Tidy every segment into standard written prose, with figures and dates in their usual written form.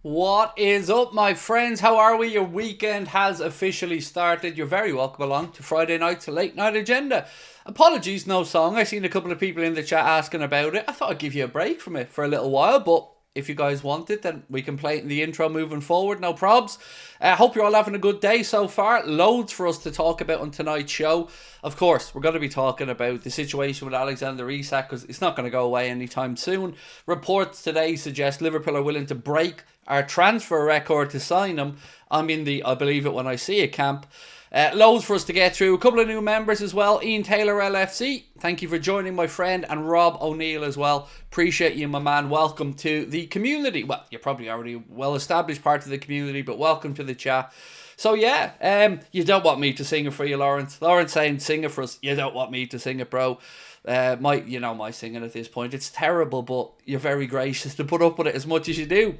What is up, my friends? How are we? Your weekend has officially started. You're very welcome along to Friday night's late night agenda. Apologies, no song. I seen a couple of people in the chat asking about it. I thought I'd give you a break from it for a little while, but if you guys want it, then we can play it in the intro moving forward. No probs. I hope you're all having a good day so far. Loads for us to talk about on tonight's show. Of course, we're going to be talking about the situation with Alexander Isak because it's not going to go away anytime soon. Reports today suggest Liverpool are willing to break our transfer record to sign him. I'm in the I believe it when I see it camp. Loads for us to get through. A couple of new members as well. Ian Taylor LFC, thank you for joining, my friend. And Rob O'Neill as well. Appreciate you, my man. Welcome to the community. Well, you're probably already well established part of the community, but welcome to the chat. So yeah, you don't want me to sing it for you, Lawrence. Lawrence saying sing it for us. You don't want me to sing it, bro. My singing at this point, it's terrible, but you're very gracious to put up with it as much as you do.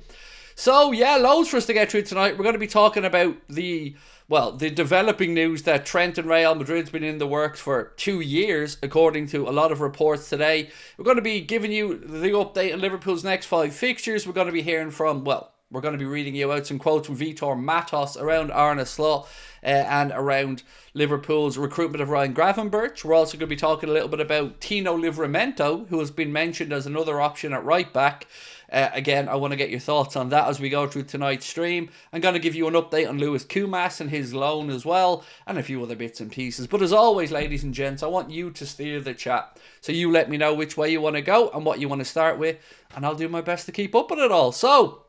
So yeah, loads for us to get through tonight. We're going to be talking about the developing news that Trent and Real Madrid's been in the works for 2 years, according to a lot of reports today. We're going to be giving you the update on Liverpool's next 5 fixtures. We're going to be hearing from, we're going to be reading you out some quotes from Vitor Matos around Arne Slot and around Liverpool's recruitment of Ryan Gravenberch. We're also going to be talking a little bit about Tino Livramento, who has been mentioned as another option at right back. Again, I want to get your thoughts on that as we go through tonight's stream. I'm going to give you an update on Lewis Kumas and his loan as well, and a few other bits and pieces. But as always, ladies and gents, I want you to steer the chat. So you let me know which way you want to go and what you want to start with, and I'll do my best to keep up with it all. So,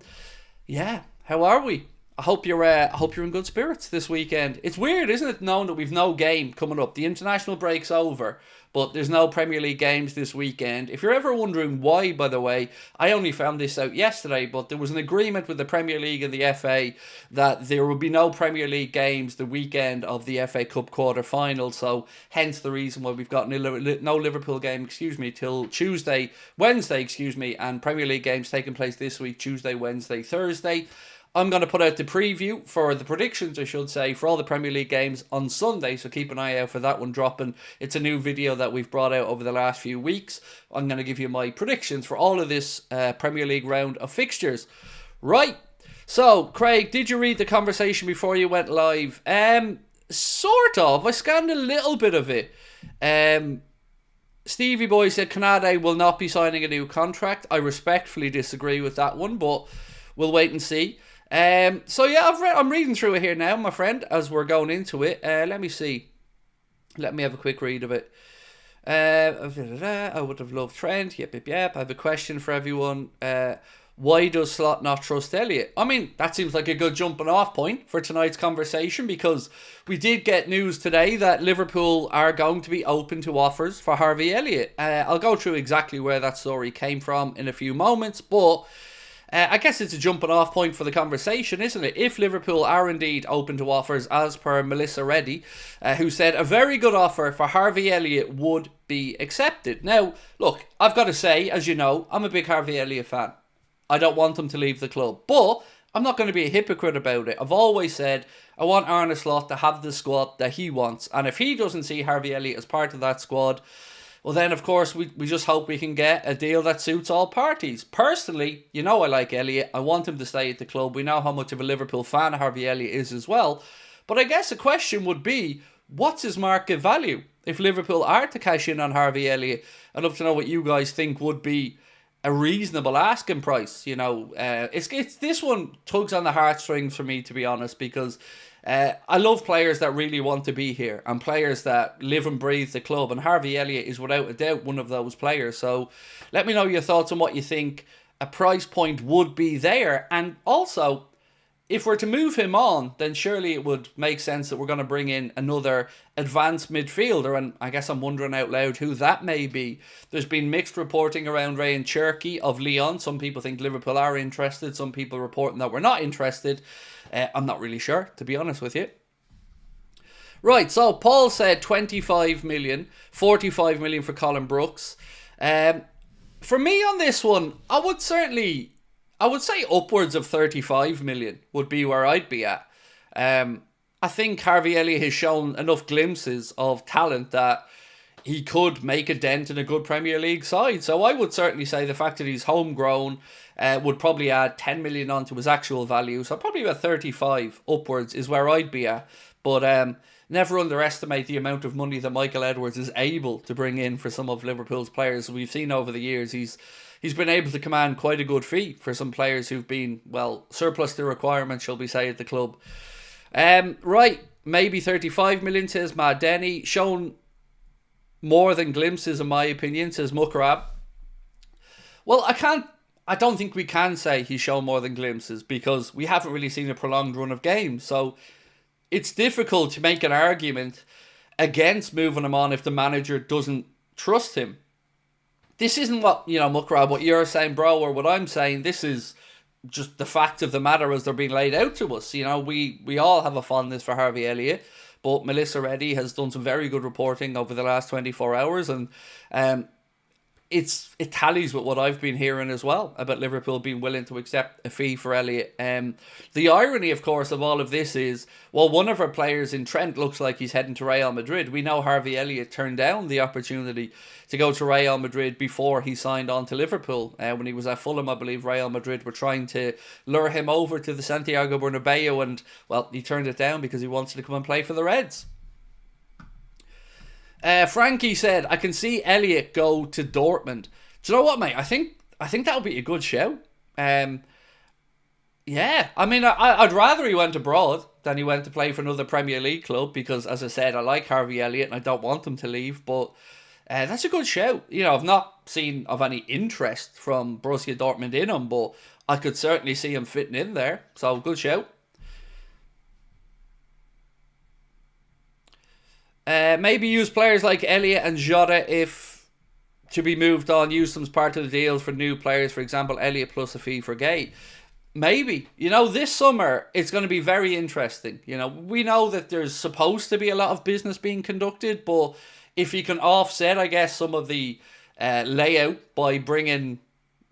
yeah, how are we? I hope you're in good spirits this weekend. It's weird, isn't it, knowing that we've no game coming up. The international break's over, but there's no Premier League games this weekend. If you're ever wondering why, by the way, I only found this out yesterday, but there was an agreement with the Premier League and the FA that there will be no Premier League games the weekend of the FA Cup quarter-final, so hence the reason why we've got no Liverpool game, till Wednesday, and Premier League games taking place this week, Tuesday, Wednesday, Thursday. I'm going to put out the preview for the predictions, I should say, for all the Premier League games on Sunday, so keep an eye out for that one dropping. It's a new video that we've brought out over the last few weeks. I'm going to give you my predictions for all of this Premier League round of fixtures. Right, so, Craig, did you read the conversation before you went live? Sort of. I scanned a little bit of it. Stevie Boy said Canade will not be signing a new contract. I respectfully disagree with that one, but we'll wait and see. So yeah, I'm reading through it here now, my friend, as we're going into it. Let me see. Let me have a quick read of it. I would have loved Trent. Yep. I have a question for everyone. Why does Slot not trust Elliott? I mean, that seems like a good jumping off point for tonight's conversation, because we did get news today that Liverpool are going to be open to offers for Harvey Elliott. I'll go through exactly where that story came from in a few moments, but I guess it's a jumping off point for the conversation, isn't it? If Liverpool are indeed open to offers, as per Melissa Reddy, who said a very good offer for Harvey Elliott would be accepted. Now, look, I've got to say, as you know, I'm a big Harvey Elliott fan. I don't want him to leave the club, but I'm not going to be a hypocrite about it. I've always said I want Arne Slot to have the squad that he wants, and if he doesn't see Harvey Elliott as part of that squad, well then, of course, we just hope we can get a deal that suits all parties. Personally, you know I like Elliott. I want him to stay at the club. We know how much of a Liverpool fan Harvey Elliott is as well. But I guess the question would be, what's his market value? If Liverpool are to cash in on Harvey Elliott, I'd love to know what you guys think would be a reasonable asking price. You know, it's this one tugs on the heartstrings for me, to be honest, because I love players that really want to be here and players that live and breathe the club, and Harvey Elliott is without a doubt one of those players. So let me know your thoughts on what you think a price point would be there, and also if we're to move him on, then surely it would make sense that we're going to bring in another advanced midfielder, and I guess I'm wondering out loud who that may be. There's been mixed reporting around Ryan Cherky of Lyon. Some people think Liverpool are interested, some people reporting that we're not interested. I'm not really sure, to be honest with you. Right, so Paul said 25 million, 45 million for Colin Brooks. For me on this one, I would say upwards of 35 million would be where I'd be at. I think Harvey Elliott has shown enough glimpses of talent that he could make a dent in a good Premier League side. So I would certainly say the fact that he's homegrown, would probably add 10 million onto his actual value. So probably about 35 upwards is where I'd be at. But never underestimate the amount of money that Michael Edwards is able to bring in for some of Liverpool's players. We've seen over the years he's been able to command quite a good fee for some players who've been, well, surplus to requirements, shall we say, at the club. Right, maybe 35 million, says Matt Denny. Shown more than glimpses, in my opinion, says Mukarab. Well, I don't think we can say he's shown more than glimpses because we haven't really seen a prolonged run of games. So it's difficult to make an argument against moving him on if the manager doesn't trust him. This isn't what, Mukarab, what you're saying, bro, or what I'm saying. This is just the facts of the matter as they're being laid out to us. We all have a fondness for Harvey Elliott, but Melissa Reddy has done some very good reporting over the last 24 hours, and it tallies with what I've been hearing as well about Liverpool being willing to accept a fee for Elliott. The irony, of course, of all of this is, well, one of our players in Trent looks like he's heading to Real Madrid. We know Harvey Elliott turned down the opportunity to go to Real Madrid before he signed on to Liverpool. When he was at Fulham, I believe Real Madrid were trying to lure him over to the Santiago Bernabeu, and, well, he turned it down because he wanted to come and play for the Reds. Frankie said, I can see Elliott go to Dortmund. Do you know what, mate? I think that would be a good show. Yeah, I mean, I'd rather he went abroad than he went to play for another Premier League club because, as I said, I like Harvey Elliott and I don't want him to leave. But that's a good show. I've not seen of any interest from Borussia Dortmund in him, but I could certainly see him fitting in there. So, good show. Maybe use players like Elliott and Jota if to be moved on. Use them as part of the deals for new players. For example, Elliott plus a fee for Gay. Maybe. This summer it's going to be very interesting. We know that there's supposed to be a lot of business being conducted, but if you can offset, I guess, some of the layout by bringing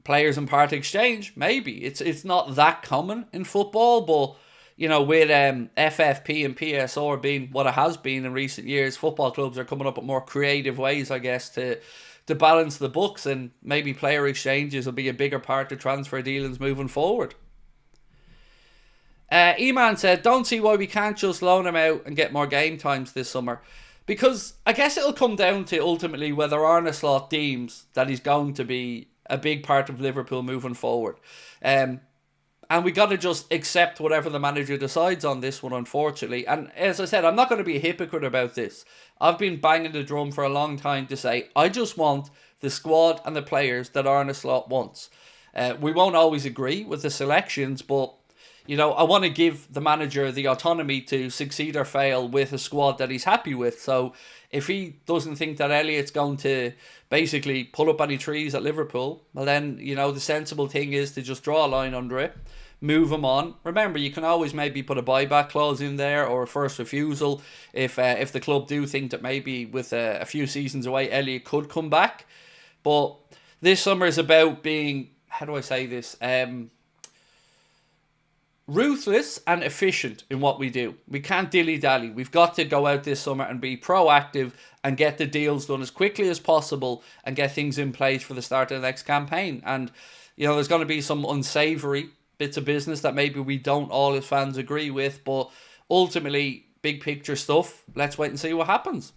players in part exchange, maybe. It's not that common in football, but with FFP and PSR being what it has been in recent years, football clubs are coming up with more creative ways, I guess, to balance the books, and maybe player exchanges will be a bigger part of transfer dealings moving forward. E-Man said, don't see why we can't just loan him out and get more game times this summer. Because I guess it'll come down to ultimately whether Arne Slot deems that he's going to be a big part of Liverpool moving forward. And we got to just accept whatever the manager decides on this one, unfortunately. And as I said, I'm not going to be a hypocrite about this. I've been banging the drum for a long time to say, I just want the squad and the players that Arne Slot wants. We won't always agree with the selections, but, I want to give the manager the autonomy to succeed or fail with a squad that he's happy with. So if he doesn't think that Elliott's going to basically pull up any trees at Liverpool, well then, the sensible thing is to just draw a line under it, move him on. Remember, you can always maybe put a buyback clause in there or a first refusal if the club do think that maybe with a few seasons away, Elliott could come back. But this summer is about being, how do I say this, ruthless and efficient in what we do. We can't dilly-dally. We've got to go out this summer and be proactive and get the deals done as quickly as possible and get things in place for the start of the next campaign. And, there's going to be some unsavoury bits of business that maybe we don't all as fans agree with, but ultimately, big picture stuff, let's wait and see what happens.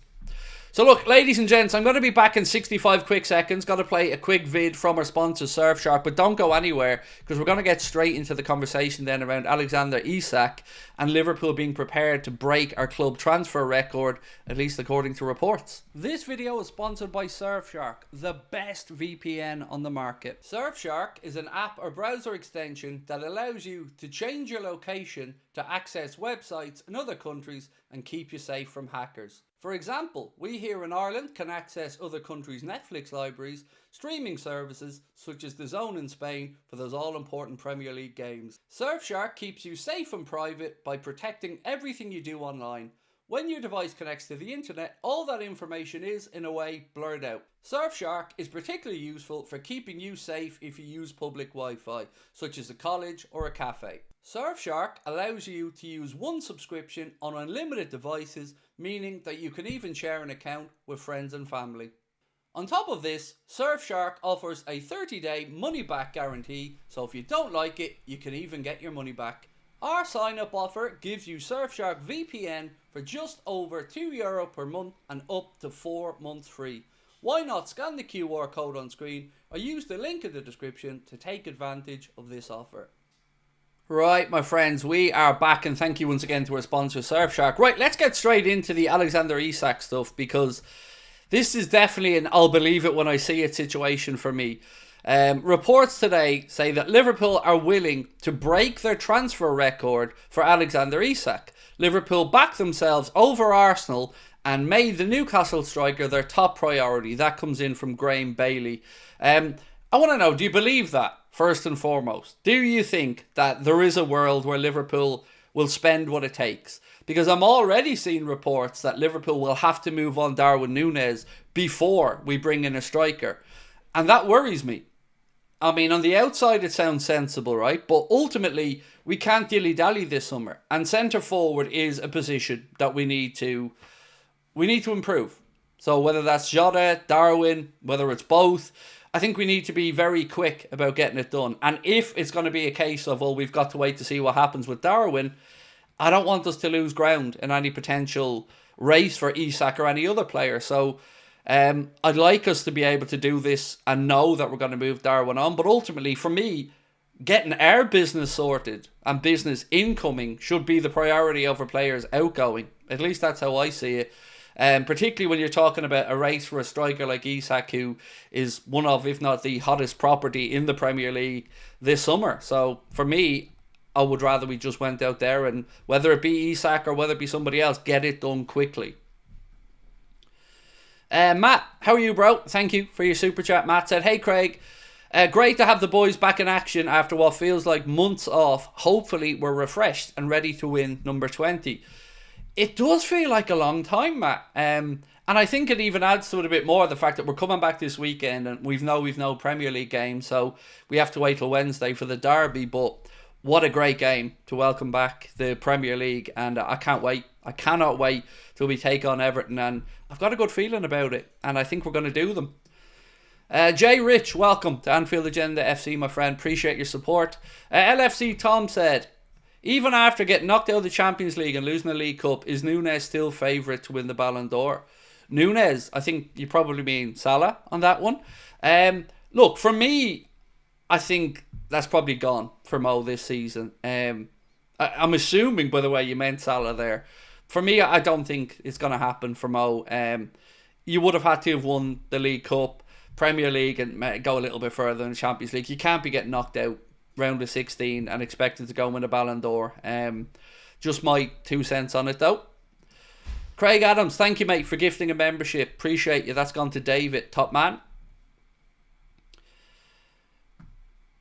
So look, ladies and gents, I'm going to be back in 65 quick seconds. Got to play a quick vid from our sponsor, Surfshark, but don't go anywhere because we're going to get straight into the conversation then around Alexander Isak and Liverpool being prepared to break our club transfer record, at least according to reports. This video is sponsored by Surfshark, the best VPN on the market. Surfshark is an app or browser extension that allows you to change your location to access websites in other countries and keep you safe from hackers. For example, we here in Ireland can access other countries' Netflix libraries, streaming services such as DAZN in Spain for those all-important Premier League games. Surfshark keeps you safe and private by protecting everything you do online. When your device connects to the internet, all that information is, in a way, blurred out. Surfshark is particularly useful for keeping you safe if you use public Wi-Fi, such as a college or a cafe. Surfshark allows you to use one subscription on unlimited devices, meaning that you can even share an account with friends and family. On top of this, Surfshark offers a 30-day money-back guarantee, so if you don't like it, you can even get your money back. Our sign-up offer gives you Surfshark VPN for just over €2 per month and up to 4 months free. Why not scan the QR code on screen or use the link in the description to take advantage of this offer. Right, my friends, we are back, and thank you once again to our sponsor, Surfshark. Right, let's get straight into the Alexander Isak stuff, because this is definitely an I'll believe it when I see it situation for me. Reports today say that Liverpool are willing to break their transfer record for Alexander Isak. Liverpool backed themselves over Arsenal and made the Newcastle striker their top priority. That comes in from Graham Bailey. I want to know, do you believe that, first and foremost? Do you think that there is a world where Liverpool will spend what it takes? Because I'm already seeing reports that Liverpool will have to move on Darwin Núñez before we bring in a striker. And that worries me. I mean, on the outside it sounds sensible, right? But ultimately, we can't dilly-dally this summer. And centre-forward is a position that we need to improve. So whether that's Jota, Darwin, whether it's both, I think we need to be very quick about getting it done. And if it's going to be a case of, well, we've got to wait to see what happens with Darwin, I don't want us to lose ground in any potential race for Isak or any other player. So I'd like us to be able to do this and know that we're going to move Darwin on. But ultimately, for me, getting our business sorted and business incoming should be the priority over players outgoing. At least that's how I see it. Particularly when you're talking about a race for a striker like Isak, who is one of, if not the hottest property in the Premier League this summer. So for me, I would rather we just went out there and, whether it be Isak or whether it be somebody else, get it done quickly. Matt, how are you, bro? Thank you for your super chat. Matt said, hey Craig, great to have the boys back in action after what feels like months off. Hopefully we're refreshed and ready to win number 20. It does feel like a long time, Matt. And I think it even adds to it a bit more, the fact that we're coming back this weekend and we've no Premier League game, so we have to wait till Wednesday for the derby. But what a great game to welcome back the Premier League, and I can't wait. I cannot wait till we take on Everton, and I've got a good feeling about it, and I think we're going to do them. Jay Rich, welcome to Anfield Agenda FC, my friend. Appreciate your support. LFC Tom said, even after getting knocked out of the Champions League and losing the League Cup, is Núñez still favourite to win the Ballon d'Or? Núñez, I think you probably mean Salah on that one. Look, for me, I think that's probably gone for Mo this season. I'm assuming, by the way, you meant Salah there. For me, I don't think it's going to happen for Mo. You would have had to have won the League Cup, Premier League, and go a little bit further in the Champions League. You can't be getting knocked out round of 16 and expected to go win a Ballon d'Or. Just my 2 cents on it, though. Craig Adams, thank you, mate, for gifting a membership. Appreciate you. That's gone to David, top man.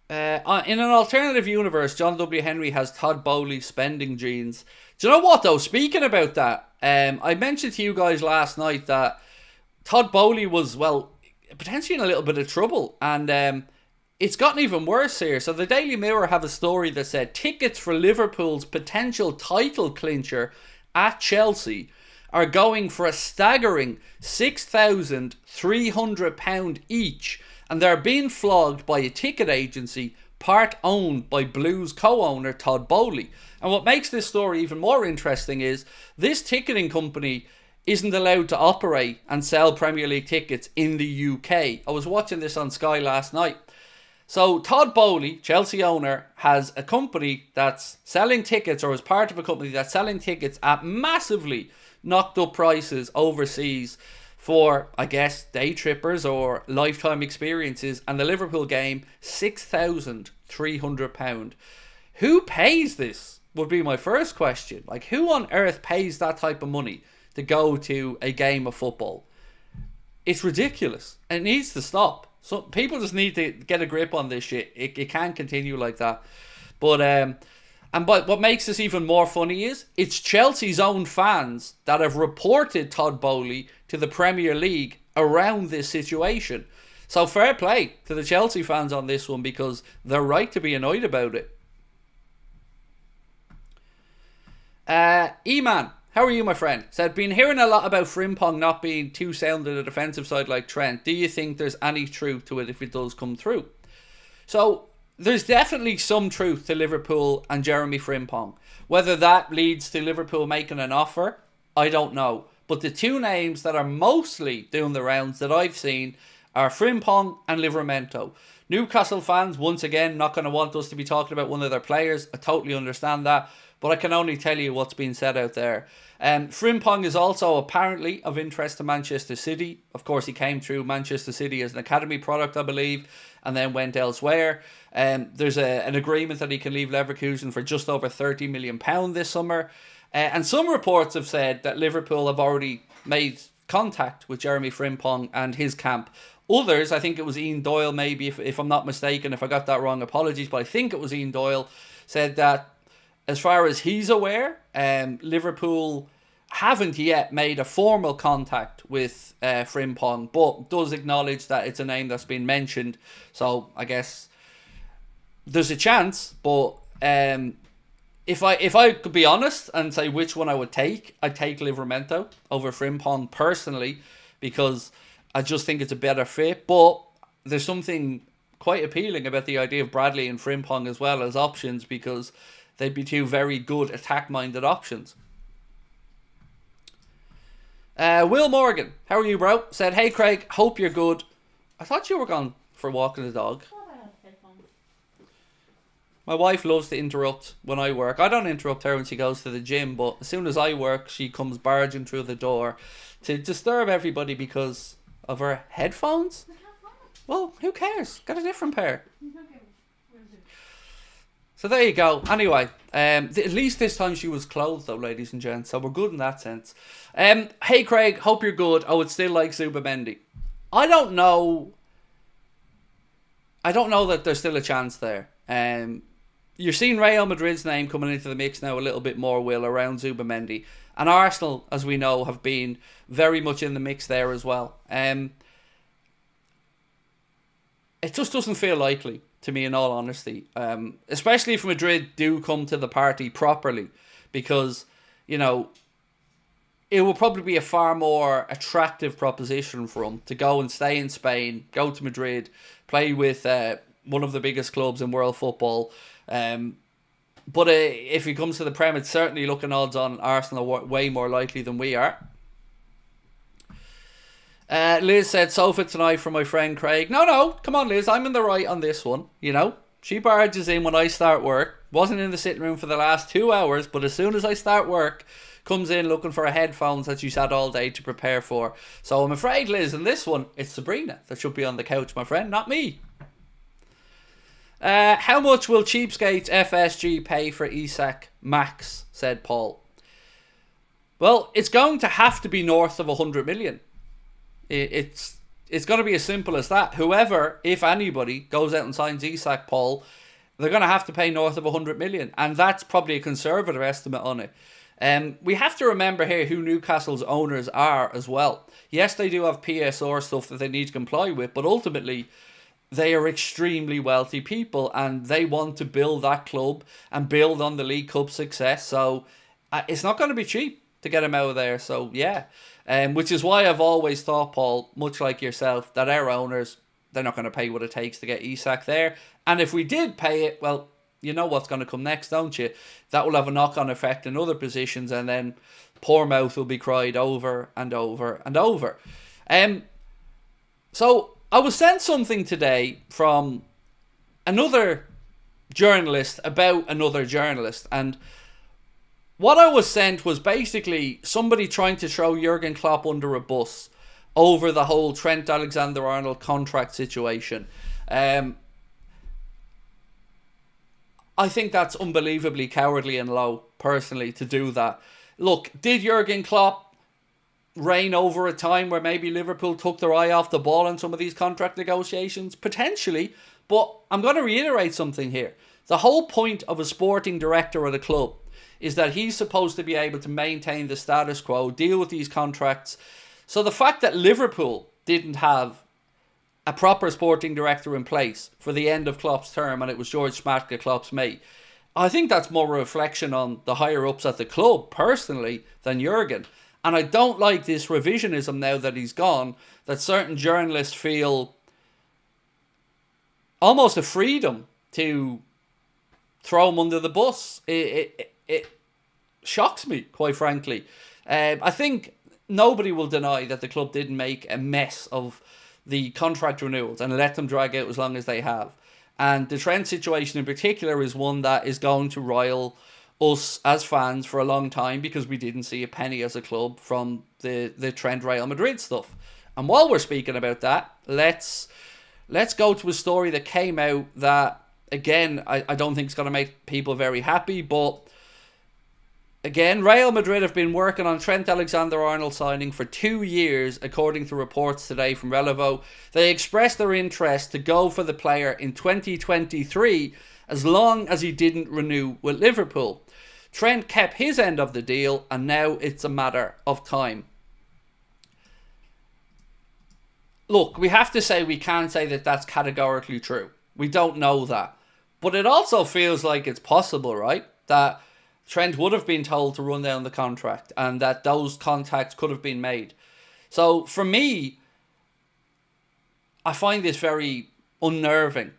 In an alternative universe, John W. Henry has Todd Bowley spending genes. Do you know what, though? Speaking about that, I mentioned to you guys last night that Todd Bowley was, well, potentially in a little bit of trouble. And it's gotten even worse here. So the Daily Mirror have a story that said tickets for Liverpool's potential title clincher at Chelsea are going for a staggering £6,300 each. And they're being flogged by a ticket agency part owned by Blues co-owner Todd Bowley. And what makes this story even more interesting is this ticketing company isn't allowed to operate and sell Premier League tickets in the UK. I was watching this on Sky last night. So Todd Bowley, Chelsea owner, has a company that's selling tickets, or is part of a company that's selling tickets at massively knocked up prices overseas for, I guess, day trippers or lifetime experiences. And the Liverpool game, £6,300. Who pays this would be my first question. Like, who on earth pays that type of money to go to a game of football? It's ridiculous. It needs to stop. So people just need to get a grip on this shit. It can't continue like that. But what makes this even more funny is it's Chelsea's own fans that have reported Todd Bowley to the Premier League around this situation. So fair play to the Chelsea fans on this one, because they're right to be annoyed about it. E-Man, how are you, my friend? Said, been hearing a lot about Frimpong not being too sound on the defensive side like Trent. Do you think there's any truth to it if it does come through? So, there's definitely some truth to Liverpool and Jeremy Frimpong. Whether that leads to Liverpool making an offer, I don't know. But the two names that are mostly doing the rounds that I've seen are Frimpong and Livramento. Newcastle fans, once again, not going to want us to be talking about one of their players. I totally understand that. But I can only tell you what's being said out there. Frimpong is also apparently of interest to Manchester City. Of course, he came through Manchester City as an academy product, I believe, and then went elsewhere. There's an agreement that he can leave Leverkusen for just over £30 million this summer. And some reports have said that Liverpool have already made contact with Jeremy Frimpong and his camp. Others, I think it was Ian Doyle maybe, if I'm not mistaken, if I got that wrong, apologies, but I think it was Ian Doyle, said that as far as he's aware, Liverpool haven't yet made a formal contact with Frimpong, but does acknowledge that it's a name that's been mentioned. So I guess there's a chance, but if I could be honest and say which one I would take, I'd take Livramento over Frimpong personally, because I just think it's a better fit. But there's something quite appealing about the idea of Bradley and Frimpong as well as options, because they'd be two very good attack-minded options. Will Morgan, how are you, bro? Said, hey Craig, hope you're good. I thought you were gone for walking the dog. My wife loves to interrupt when I work. I don't interrupt her when she goes to the gym, but as soon as I work, she comes barging through the door to disturb everybody because of her headphones. Well, who cares? Get a different pair. So there you go. Anyway, at least this time she was clothed though, ladies and gents. So we're good in that sense. Hey Craig, hope you're good. I would still like Zubimendi. I don't know that there's still a chance there. You're seeing Real Madrid's name coming into the mix now a little bit more, Will, around Zubimendi. And Arsenal, as we know, have been very much in the mix there as well. It just doesn't feel likely to me, in all honesty. Especially if Madrid do come to the party properly. Because, you know, it will probably be a far more attractive proposition for him to go and stay in Spain, go to Madrid, play with one of the biggest clubs in world football. But if he comes to the Prem, it's certainly looking odds on Arsenal way more likely than we are. Liz said, sofa tonight from my friend Craig. No, come on Liz, I'm in the right on this one. You know, she barges in when I start work. Wasn't in the sitting room for the last 2 hours, but as soon as I start work, comes in looking for a headphones that she's had all day to prepare for. So I'm afraid, Liz, in this one, it's Sabrina that should be on the couch, my friend, not me. How much will Cheapskates FSG pay for Isak Max, said Paul. Well, it's going to have to be north of 100 million. It's going to be as simple as that. Whoever, if anybody, goes out and signs Isak, Paul, they're going to have to pay north of 100 million. And that's probably a conservative estimate on it. We have to remember here who Newcastle's owners are as well. Yes, they do have PSR stuff that they need to comply with, but ultimately they are extremely wealthy people and they want to build that club and build on the League Cup success. So it's not going to be cheap to get him out of there. So yeah, which is why I've always thought, Paul, much like yourself, that our owners, they're not going to pay what it takes to get Isak there. And if we did pay it, well, you know what's going to come next, don't you? That will have a knock-on effect in other positions, and then poor mouth will be cried over and over and over. So I was sent something today from another journalist about another journalist, and what I was sent was basically somebody trying to throw Jurgen Klopp under a bus over the whole Trent Alexander-Arnold contract situation. I think that's unbelievably cowardly and low, personally, to do that. Look, did Jurgen Klopp reign over a time where maybe Liverpool took their eye off the ball in some of these contract negotiations? Potentially, but I'm going to reiterate something here. The whole point of a sporting director at a club is that he's supposed to be able to maintain the status quo, deal with these contracts. So the fact that Liverpool didn't have a proper sporting director in place for the end of Klopp's term, and it was George Schmadtke, Klopp's mate, I think that's more a reflection on the higher ups at the club, personally, than Jurgen. And I don't like this revisionism now that he's gone, that certain journalists feel almost a freedom to throw him under the bus. It shocks me, quite frankly. I think nobody will deny that the club didn't make a mess of the contract renewals and let them drag out as long as they have. And the Trent situation in particular is one that is going to rile us as fans for a long time, because we didn't see a penny as a club from the Trent Real Madrid stuff. And while we're speaking about that, let's go to a story that came out that, again, I don't think is going to make people very happy, but again, Real Madrid have been working on Trent Alexander-Arnold signing for 2 years, according to reports today from Relevo. They expressed their interest to go for the player in 2023 as long as he didn't renew with Liverpool. Trent kept his end of the deal, and now it's a matter of time. Look, we have to say we can't say that that's categorically true. We don't know that. But it also feels like it's possible, right? That Trent would have been told to run down the contract and that those contacts could have been made. So for me, I find this very unnerving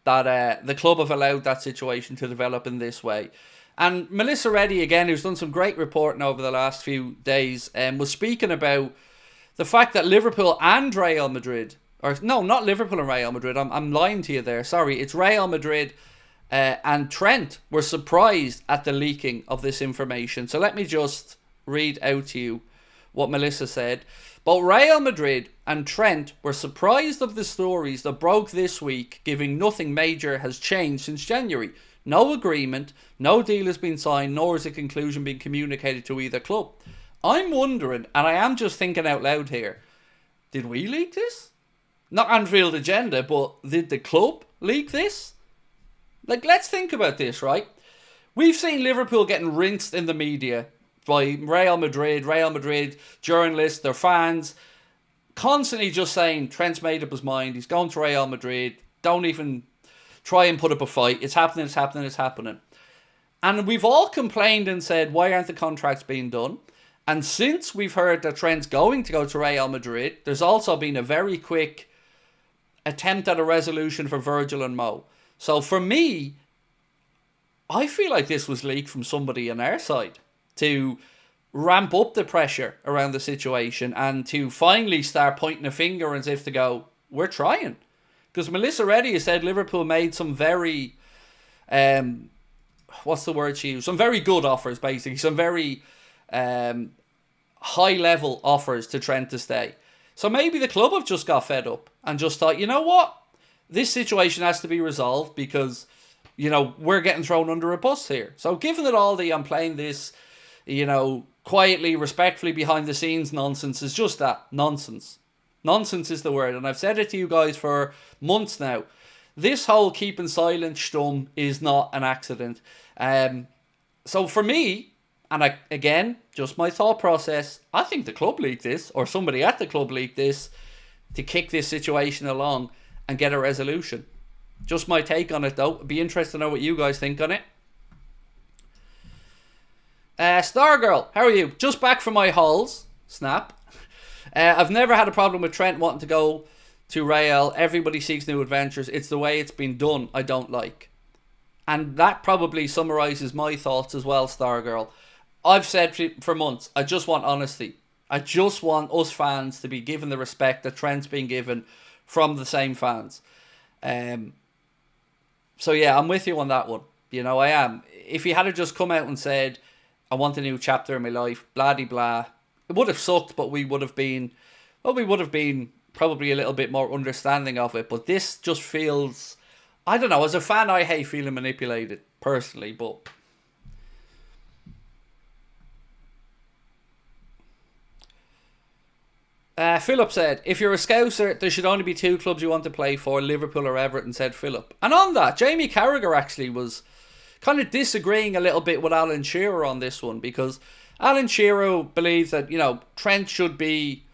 that the club have allowed that situation to develop in this way. And Melissa Reddy, again, who's done some great reporting over the last few days, was speaking about the fact that Liverpool and Real Madrid, or no, not Liverpool and Real Madrid, I'm lying to you there, sorry, it's Real Madrid and Trent were surprised at the leaking of this information. So let me just read out to you what Melissa said. Both Real Madrid and Trent were surprised of the stories that broke this week, giving nothing major has changed since January. No agreement, no deal has been signed, nor has a conclusion been communicated to either club. I'm wondering, and I am just thinking out loud here, did we leak this? Not Anfield Agenda, but did the club leak this? Like, let's think about this, right? We've seen Liverpool getting rinsed in the media by Real Madrid journalists, their fans, constantly just saying Trent's made up his mind, he's going to Real Madrid, don't even try and put up a fight, it's happening. And we've all complained and said, why aren't the contracts being done? And since we've heard that Trent's going to go to Real Madrid, there's also been a very quick attempt at a resolution for Virgil and Mo. So for me, I feel like this was leaked from somebody on our side to ramp up the pressure around the situation and to finally start pointing a finger as if to go, we're trying. Because Melissa Reddy has said Liverpool made some very, what's the word she used? Some very good offers, basically. Some very high-level offers to Trent to stay. So maybe the club have just got fed up and just thought, you know what? This situation has to be resolved because, you know, we're getting thrown under a bus here. So given that all the I'm playing this, you know, quietly, respectfully behind the scenes nonsense is just that, nonsense. Nonsense is the word. And I've said it to you guys for months now. This whole keeping silent stum is not an accident. So for me, and again, just my thought process, I think the club leaked this, or somebody at the club leaked this, to kick this situation along and get a resolution. Just my take on it, though. It'd be interesting to know what you guys think on it. Stargirl, how are you? Just back from my halls. Snap. I've never had a problem with Trent wanting to go to Real. Everybody seeks new adventures. It's the way it's been done I don't like. And that probably summarises my thoughts as well, Stargirl. I've said for months, I just want honesty. I just want us fans to be given the respect that Trent's been given from the same fans. So yeah, I'm with you on that one. You know, I am. If he had just come out and said, I want a new chapter in my life, blah de blah, it would have sucked, but we would have been probably a little bit more understanding of it. But this just feels, I don't know, as a fan I hate feeling manipulated, personally, but Philip said, if you're a Scouser, there should only be two clubs you want to play for, Liverpool or Everton, said Philip. And on that, Jamie Carragher actually was kind of disagreeing a little bit with Alan Shearer on this one, because Alan Shearer believes that, you know, Trent should be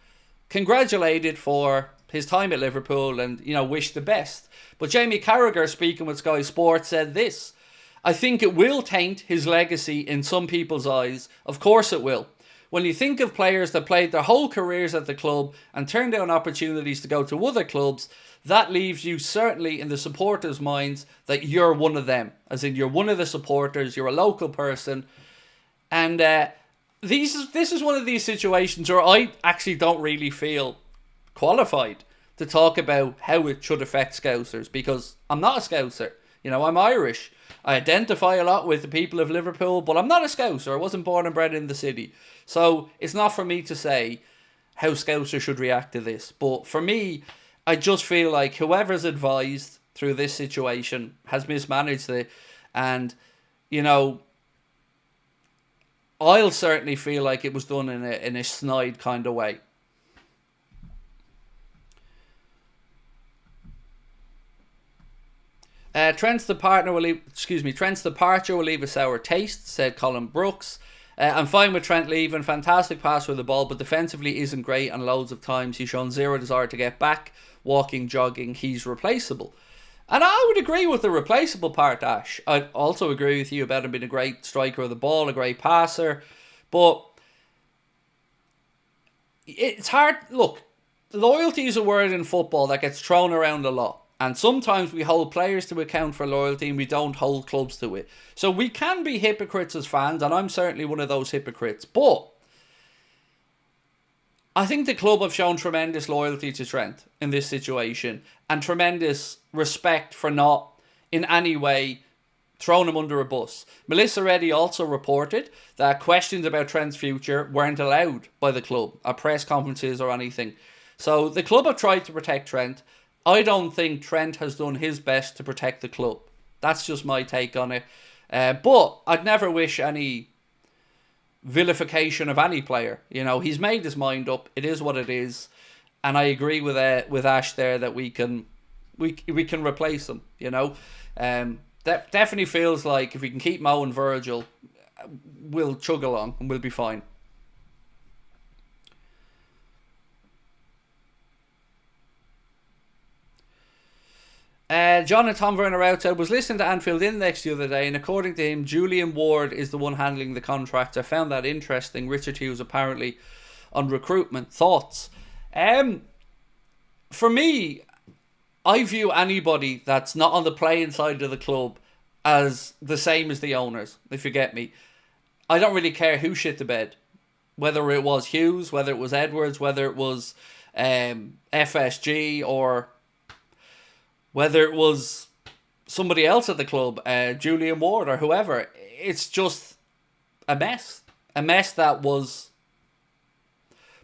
congratulated for his time at Liverpool and, you know, wish the best. But Jamie Carragher, speaking with Sky Sports, said this. I think it will taint his legacy in some people's eyes. Of course it will. When you think of players that played their whole careers at the club and turned down opportunities to go to other clubs, that leaves you certainly in the supporters' minds that you're one of them. As in, you're one of the supporters, you're a local person. And this is one of these situations where I actually don't really feel qualified to talk about how it should affect Scousers, because I'm not a Scouser. You know, I'm Irish. I identify a lot with the people of Liverpool, but I'm not a Scouser. I wasn't born and bred in the city. So it's not for me to say how Scousers should react to this. But for me, I just feel like whoever's advised through this situation has mismanaged it. And, you know, I'll certainly feel like it was done in a snide kind of way. Trent's departure will leave a sour taste, said Colin Brooks. I'm fine with Trent leaving. Fantastic pass with the ball, but defensively isn't great, and loads of times he's shown zero desire to get back. Walking, jogging, he's replaceable. And I would agree with the replaceable part, Ash. I'd also agree with you about him being a great striker of the ball, a great passer. But it's hard. Look, loyalty is a word in football that gets thrown around a lot. And sometimes we hold players to account for loyalty and we don't hold clubs to it. So we can be hypocrites as fans, and I'm certainly one of those hypocrites. But I think the club have shown tremendous loyalty to Trent in this situation and tremendous respect for not in any way throwing him under a bus. Melissa Reddy also reported that questions about Trent's future weren't allowed by the club at press conferences or anything. So the club have tried to protect Trent. I don't think Trent has done his best to protect the club. That's just my take on it. But I'd never wish any vilification of any player. You know, he's made his mind up. It is what it is. And I agree with Ash there that we can replace him, you know. That definitely feels like if we can keep Mo and Virgil, we'll chug along and we'll be fine. John and Tom Werner outside was listening to Anfield Index the other day, and according to him, Julian Ward is the one handling the contracts. I found that interesting. Richard Hughes apparently on recruitment. Thoughts? For me, I view anybody that's not on the playing side of the club as the same as the owners, if you get me. I don't really care who shit the bed. Whether it was Hughes, whether it was Edwards, whether it was FSG, or whether it was somebody else at the club, Julian Ward or whoever. It's just a mess. A mess that was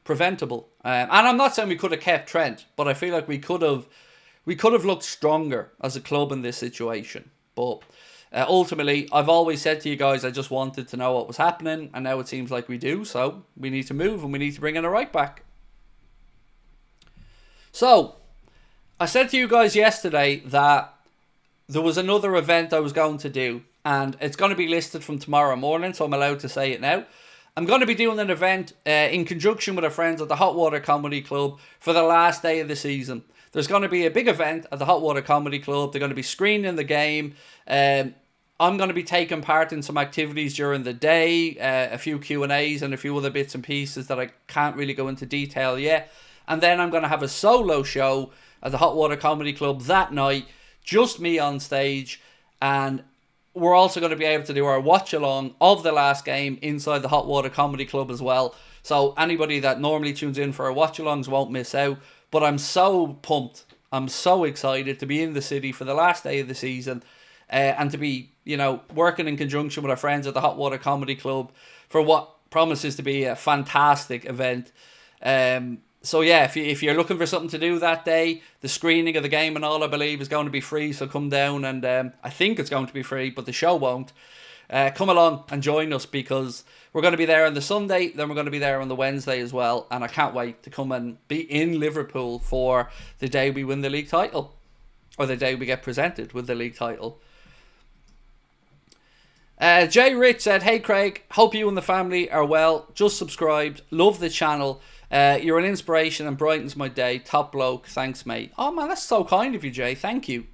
preventable. And I'm not saying we could have kept Trent, but I feel like we could have looked stronger as a club in this situation. But ultimately, I've always said to you guys, I just wanted to know what was happening, and now it seems like we do. So we need to move, and we need to bring in a right back. So I said to you guys yesterday that there was another event I was going to do, and it's going to be listed from tomorrow morning, so I'm allowed to say it now. I'm going to be doing an event in conjunction with our friends at the Hot Water Comedy Club for the last day of the season. There's going to be a big event at the Hot Water Comedy Club. They're going to be screening the game. I'm going to be taking part in some activities during the day, a few Q&As and a few other bits and pieces that I can't really go into detail yet. And then I'm going to have a solo show at the Hot Water Comedy Club that night, just me on stage, and we're also going to be able to do our watch-along of the last game inside the Hot Water Comedy Club as well. So anybody that normally tunes in for our watch-alongs won't miss out. But I'm so pumped. I'm so excited to be in the city for the last day of the season and to be, you know, working in conjunction with our friends at the Hot Water Comedy Club for what promises to be a fantastic event. So yeah, if you're looking for something to do that day, the screening of the game and all, I believe, is going to be free. So come down, and I think it's going to be free, but the show won't. Come along and join us, because we're going to be there on the Sunday, then we're going to be there on the Wednesday as well. And I can't wait to come and be in Liverpool for the day we win the league title, or the day we get presented with the league title. Jay Rich said, "Hey Craig, hope you and the family are well. Just subscribed. Love the channel. You're an inspiration and brightens my day. Top bloke. Thanks, mate." Oh man, that's so kind of you, Jay. Thank you.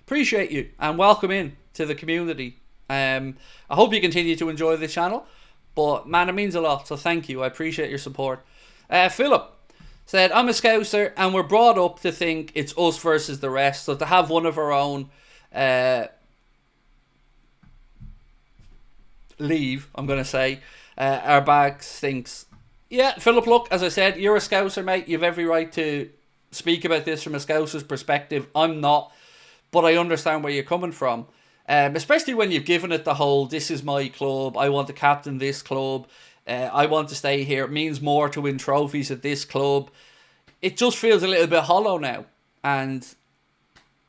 Appreciate you and welcome in. to the community. I hope you continue to enjoy the channel. But, man, it means a lot. So, thank you. I appreciate your support. Philip said, I'm a Scouser and we're brought up to think it's us versus the rest. So, to have one of our own leave, I'm going to say, our bag stinks. Yeah, Philip, look, as I said, you're a Scouser, mate. You have every right to speak about this from a Scouser's perspective. I'm not, but I understand where you're coming from. Especially when you've given it the whole, this is my club, I want to captain this club, I want to stay here, it means more to win trophies at this club. It just feels a little bit hollow now. And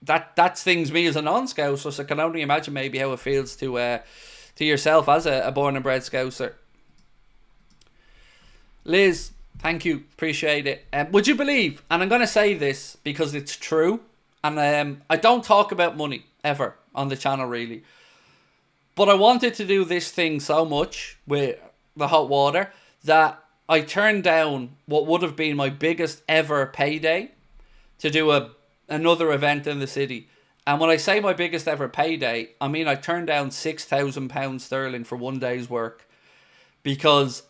that stings me as a non-Scouser, so I can only imagine maybe how it feels to yourself as a born and bred Scouser. Liz, thank you, appreciate it. Would you believe, and I'm going to say this because it's true, and I don't talk about money ever on the channel really, but I wanted to do this thing so much with the hot water that I turned down what would have been my biggest ever payday to do another event in the city. And when I say my biggest ever payday, I mean I turned down £6,000 sterling for one day's work because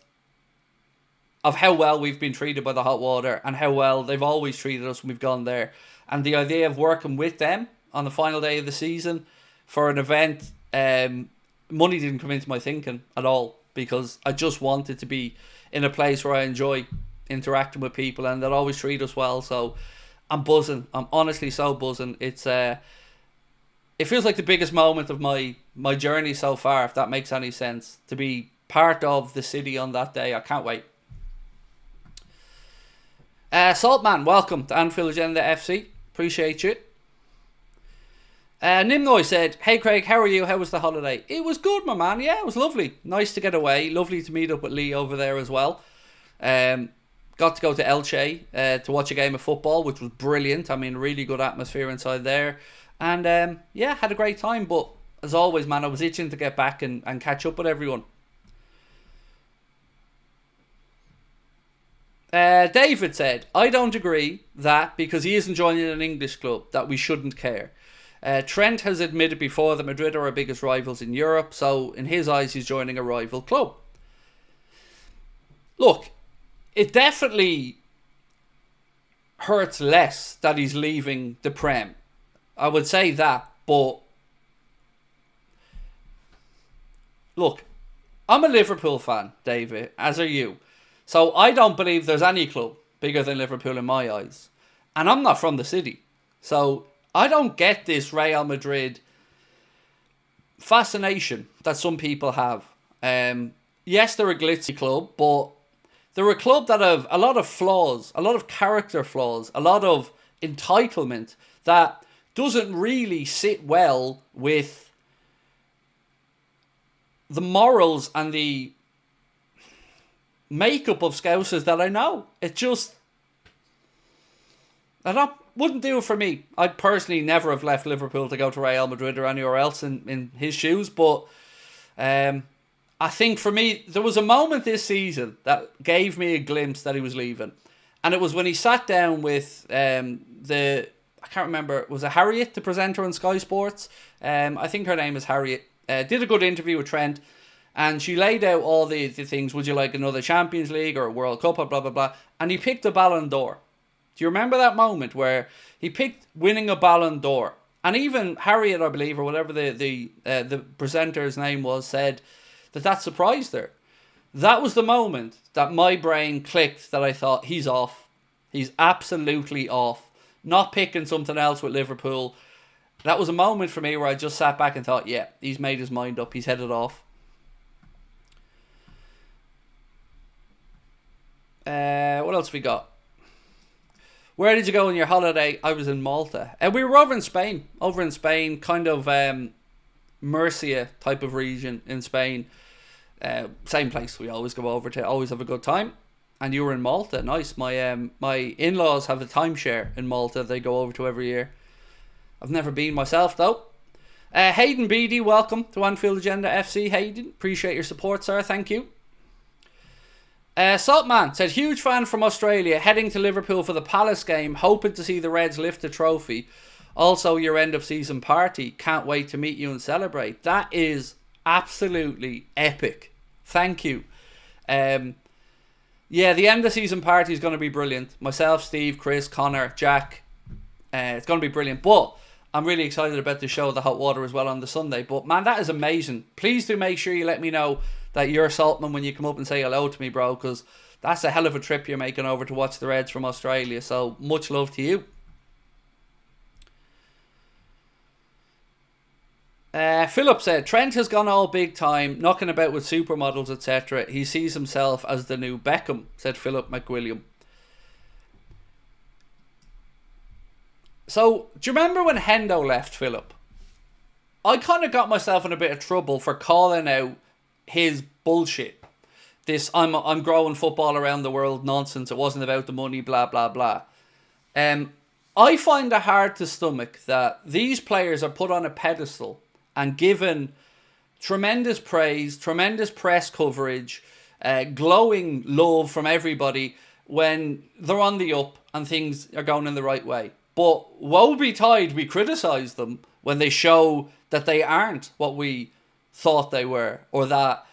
of how well we've been treated by the hot water and how well they've always treated us when we've gone there. And the idea of working with them on the final day of the season for an event, money didn't come into my thinking at all because I just wanted to be in a place where I enjoy interacting with people and they'll always treat us well. So I'm buzzing. I'm honestly so buzzing. It's it feels like the biggest moment of my journey so far, if that makes any sense, to be part of the city on that day. I can't wait. Saltman, welcome to Anfield Agenda FC. Appreciate you. Nimnoy said, hey Craig, how are you? How was the holiday? It was good, my man. Yeah, it was lovely. Nice to get away. Lovely to meet up with Lee over there as well. Got to go to Elche to watch a game of football, which was brilliant. I mean, really good atmosphere inside there. And yeah, had a great time. But as always, man, I was itching to get back and catch up with everyone. David said, I don't agree that because he isn't joining an English club that we shouldn't care. Trent has admitted before that Madrid are our biggest rivals in Europe, so in his eyes he's joining a rival club. Look, it definitely hurts less that he's leaving the Prem. I would say that, but look, I'm a Liverpool fan, David, as are you. So I don't believe there's any club bigger than Liverpool in my eyes. And I'm not from the city. So I don't get this Real Madrid fascination that some people have. Yes, they're a glitzy club, but they're a club that have a lot of flaws, a lot of character flaws, a lot of entitlement that doesn't really sit well with the morals and the makeup of Scousers that I know. It just, wouldn't do it for me. I'd personally never have left Liverpool to go to Real Madrid or anywhere else in his shoes, but I think for me, there was a moment this season that gave me a glimpse that he was leaving. And it was when he sat down with I can't remember, was it Harriet, the presenter on Sky Sports? I think her name is Harriet. Did a good interview with Trent. And she laid out all the things. Would you like another Champions League or a World Cup or blah, blah, blah. And he picked the Ballon d'Or. Do you remember that moment where he picked winning a Ballon d'Or? And even Harriet, I believe, or whatever the presenter's name was, said that surprised her. That was the moment that my brain clicked that I thought, he's off. He's absolutely off. Not picking something else with Liverpool. That was a moment for me where I just sat back and thought, yeah, he's made his mind up. He's headed off. What else we got? Where did you go on your holiday? I was in Malta. We were over in Spain, kind of Murcia type of region in Spain. Same place we always go over to, always have a good time. And you were in Malta, nice. My in-laws have a timeshare in Malta they go over to every year. I've never been myself though. Hayden Beattie, welcome to Anfield Agenda FC. Hayden, appreciate your support, sir. Thank you. Saltman said, huge fan from Australia, heading to Liverpool for the Palace game, hoping to see the Reds lift the trophy. Also, your end of season party. Can't wait to meet you and celebrate. That is absolutely epic. Thank you. Yeah, the end of season party is going to be brilliant. Myself, Steve, Chris, Connor, Jack. It's going to be brilliant. But I'm really excited about the show, The Hot Water, as well on the Sunday. But man, that is amazing. Please do make sure you let me know that you're Saltman when you come up and say hello to me, bro, because that's a hell of a trip you're making over to watch the Reds from Australia. So much love to you. Philip said, Trent has gone all big time, knocking about with supermodels, etc. He sees himself as the new Beckham, said Philip McWilliam. So, do you remember when Hendo left, Philip? I kind of got myself in a bit of trouble for calling out his bullshit. This I'm growing football around the world nonsense. It wasn't about the money, blah, blah, blah. I find it hard to stomach that these players are put on a pedestal and given tremendous praise, tremendous press coverage, glowing love from everybody when they're on the up and things are going in the right way. But woe betide we criticise them when they show that they aren't what we thought they were, or that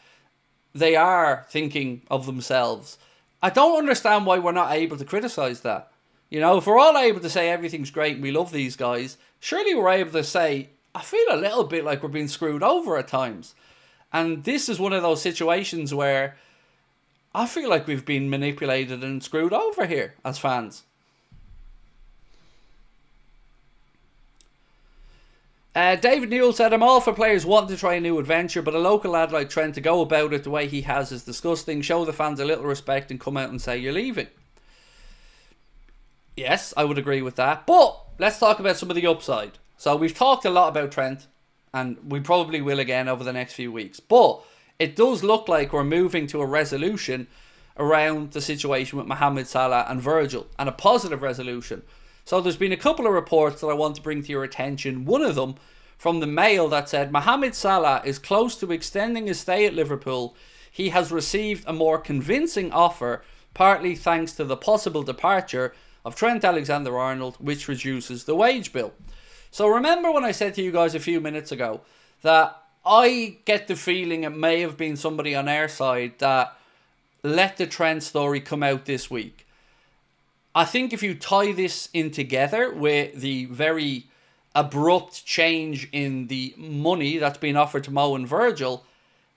they are thinking of themselves. I don't understand why we're not able to criticise that. You know, if we're all able to say everything's great and we love these guys, surely we're able to say, I feel a little bit like we're being screwed over at times. And this is one of those situations where I feel like we've been manipulated and screwed over here as fans. David Newell said, I'm all for players wanting to try a new adventure, but a local lad like Trent to go about it the way he has is disgusting. Show the fans a little respect and come out and say you're leaving. Yes, I would agree with that. But let's talk about some of the upside. So we've talked a lot about Trent, and we probably will again over the next few weeks. But it does look like we're moving to a resolution around the situation with Mohamed Salah and Virgil, and a positive resolution. So there's been a couple of reports that I want to bring to your attention. One of them from the Mail that said Mohamed Salah is close to extending his stay at Liverpool. He has received a more convincing offer, partly thanks to the possible departure of Trent Alexander-Arnold, which reduces the wage bill. So remember when I said to you guys a few minutes ago that I get the feeling it may have been somebody on our side that let the Trent story come out this week. I think if you tie this in together with the very abrupt change in the money that's been offered to Mo and Virgil,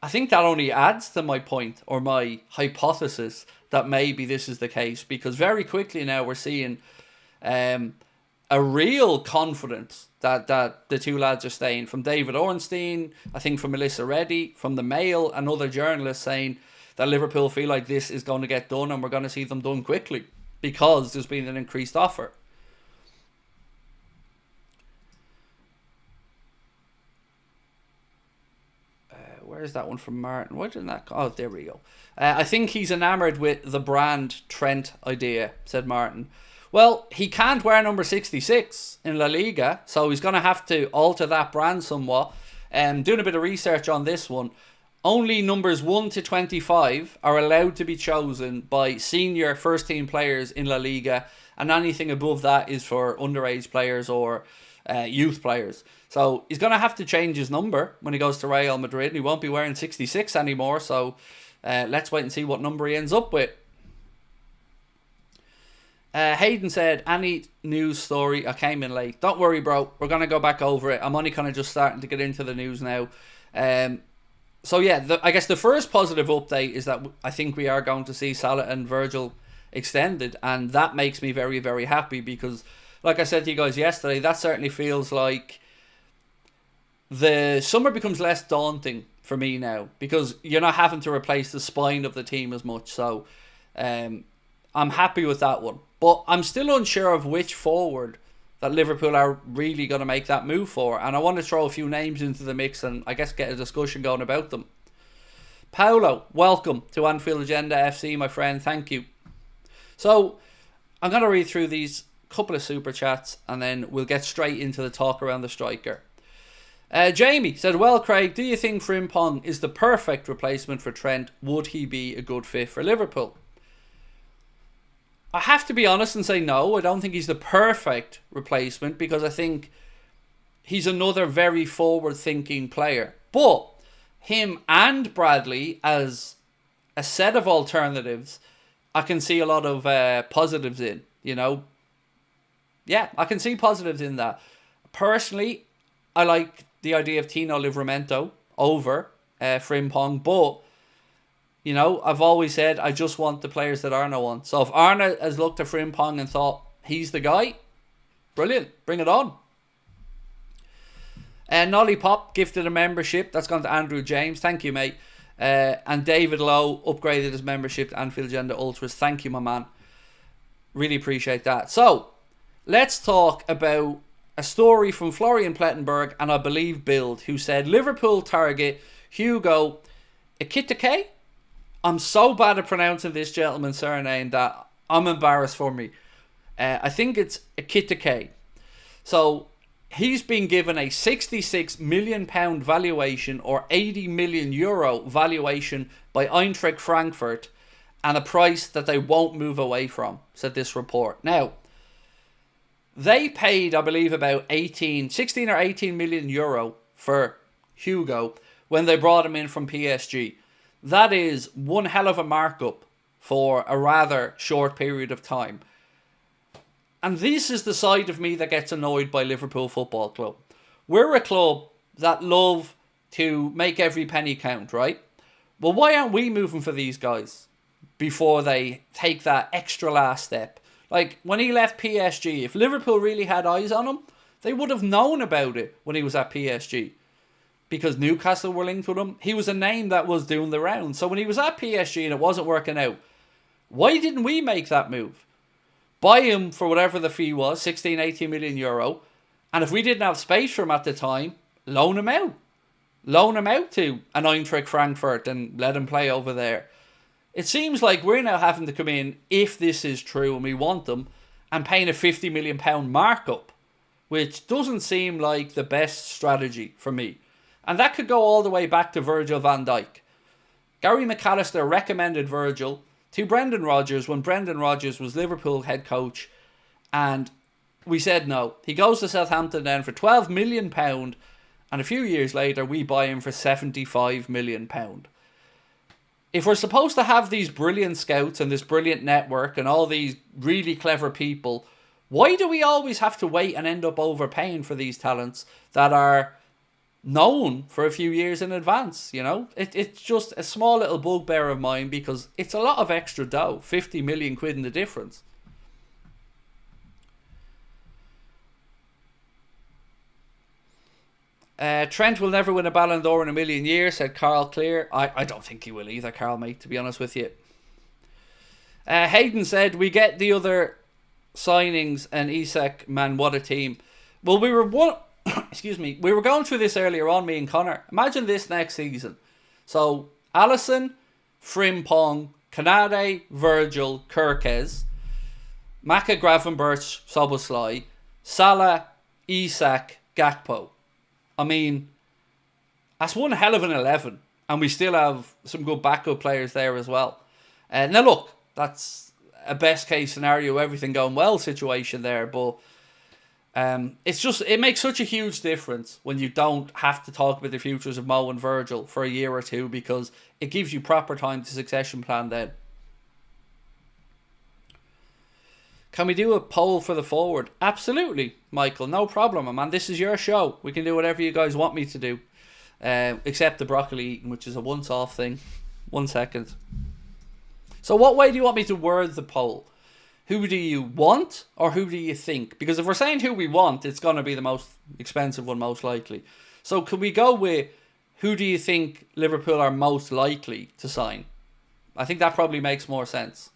I think that only adds to my point, or my hypothesis, that maybe this is the case. Because very quickly now we're seeing a real confidence that the two lads are staying. From David Ornstein, I think from Melissa Reddy, from the Mail and other journalists saying that Liverpool feel like this is going to get done and we're going to see them done quickly, because there's been an increased offer. Where's that one from Martin? Why didn't that... Oh, there we go. I think he's enamoured with the brand Trent idea, said Martin. Well, he can't wear number 66 in La Liga, so he's going to have to alter that brand somewhat. Doing a bit of research on this one, only numbers 1 to 25 are allowed to be chosen by senior first team players in La Liga, and anything above that is for underage players or youth players. So he's going to have to change his number when he goes to Real Madrid, and he won't be wearing 66 anymore. So let's wait and see what number he ends up with. Hayden said, any news story? I came in late. Don't worry, bro. We're going to go back over it. I'm only kind of just starting to get into the news now. So yeah, I guess the first positive update is that I think we are going to see Salah and Virgil extended, and that makes me very, very happy, because like I said to you guys yesterday, that certainly feels like the summer becomes less daunting for me now, because you're not having to replace the spine of the team as much. So I'm happy with that one, but I'm still unsure of which forward that Liverpool are really going to make that move for, and I want to throw a few names into the mix and I guess get a discussion going about them. Paolo, welcome to Anfield Agenda FC, my friend. Thank you. So I'm going to read through these couple of super chats and then we'll get straight into the talk around the striker. Jamie said, well, Craig, do you think Frimpong is the perfect replacement for Trent? Would he be a good fit for Liverpool? I have to be honest and say no. I don't think he's the perfect replacement because I think he's another very forward-thinking player. But him and Bradley as a set of alternatives, I can see a lot of positives in, you know. Yeah, I can see positives in that. Personally, I like the idea of Tino Livramento over Frimpong, but, you know, I've always said I just want the players that Arna wants. So if Arna has looked at Frimpong and thought he's the guy, brilliant, bring it on. Nolly Pop gifted a membership. That's gone to Andrew James. Thank you, mate. And David Lowe upgraded his membership to Anfield Agenda Ultras. Thank you, my man. Really appreciate that. So, let's talk about a story from Florian Plettenberg and I believe Bild, who said Liverpool target Hugo Ekitike. I'm so bad at pronouncing this gentleman's surname that I'm embarrassed for me. I think it's Ekitike. So, he's been given a £66 million valuation or €80 million valuation by Eintracht Frankfurt and a price that they won't move away from, said this report. Now, they paid, I believe, about 16 or 18 million euro for Hugo when they brought him in from PSG. That is one hell of a markup for a rather short period of time. And this is the side of me that gets annoyed by Liverpool Football Club. We're a club that love to make every penny count, right? Well, why aren't we moving for these guys before they take that extra last step? Like, when he left PSG, if Liverpool really had eyes on him, they would have known about it when he was at PSG. Because Newcastle were linked with him. He was a name that was doing the rounds. So when he was at PSG and it wasn't working out, why didn't we make that move? Buy him for whatever the fee was, 16, 18 million euro. And if we didn't have space for him at the time, loan him out. Loan him out to an Eintracht Frankfurt and let him play over there. It seems like we're now having to come in, if this is true and we want them, and paying a £50 million markup, which doesn't seem like the best strategy for me. And that could go all the way back to Virgil van Dijk. Gary McAllister recommended Virgil to Brendan Rodgers when Brendan Rodgers was Liverpool head coach, and we said no. He goes to Southampton then for £12 million, and a few years later we buy him for £75 million. If we're supposed to have these brilliant scouts and this brilliant network and all these really clever people, why do we always have to wait and end up overpaying for these talents that are known for a few years in advance? You know, it's just a small little bugbear of mine because it's a lot of extra dough, 50 million quid in the difference. Trent will never win a Ballon d'Or in a million years, said Carl Clear. I don't think he will either, Carl, mate, to be honest with you. Hayden said, we get the other signings and Isak, man, what a team. Well, we were going through this earlier on, me and Connor. Imagine this next season. So, Alisson, Frimpong, Kanade, Virgil, Kirkes, Maka, Gravenberch, Szoboszlai, Salah, Isak, Gakpo. I mean, that's one hell of an 11. And we still have some good backup players there as well. Now look, that's a best case scenario, everything going well situation there. But it makes such a huge difference when you don't have to talk about the futures of Mo and Virgil for a year or two, because it gives you proper time to succession plan then. Can we do a poll for the forward? Absolutely, Michael. No problem, man. This is your show. We can do whatever you guys want me to do. Except the broccoli eating, which is a once-off thing. 1 second. So what way do you want me to word the poll? Who do you want or who do you think? Because if we're saying who we want, it's going to be the most expensive one, most likely. So could we go with who do you think Liverpool are most likely to sign? I think that probably makes more sense.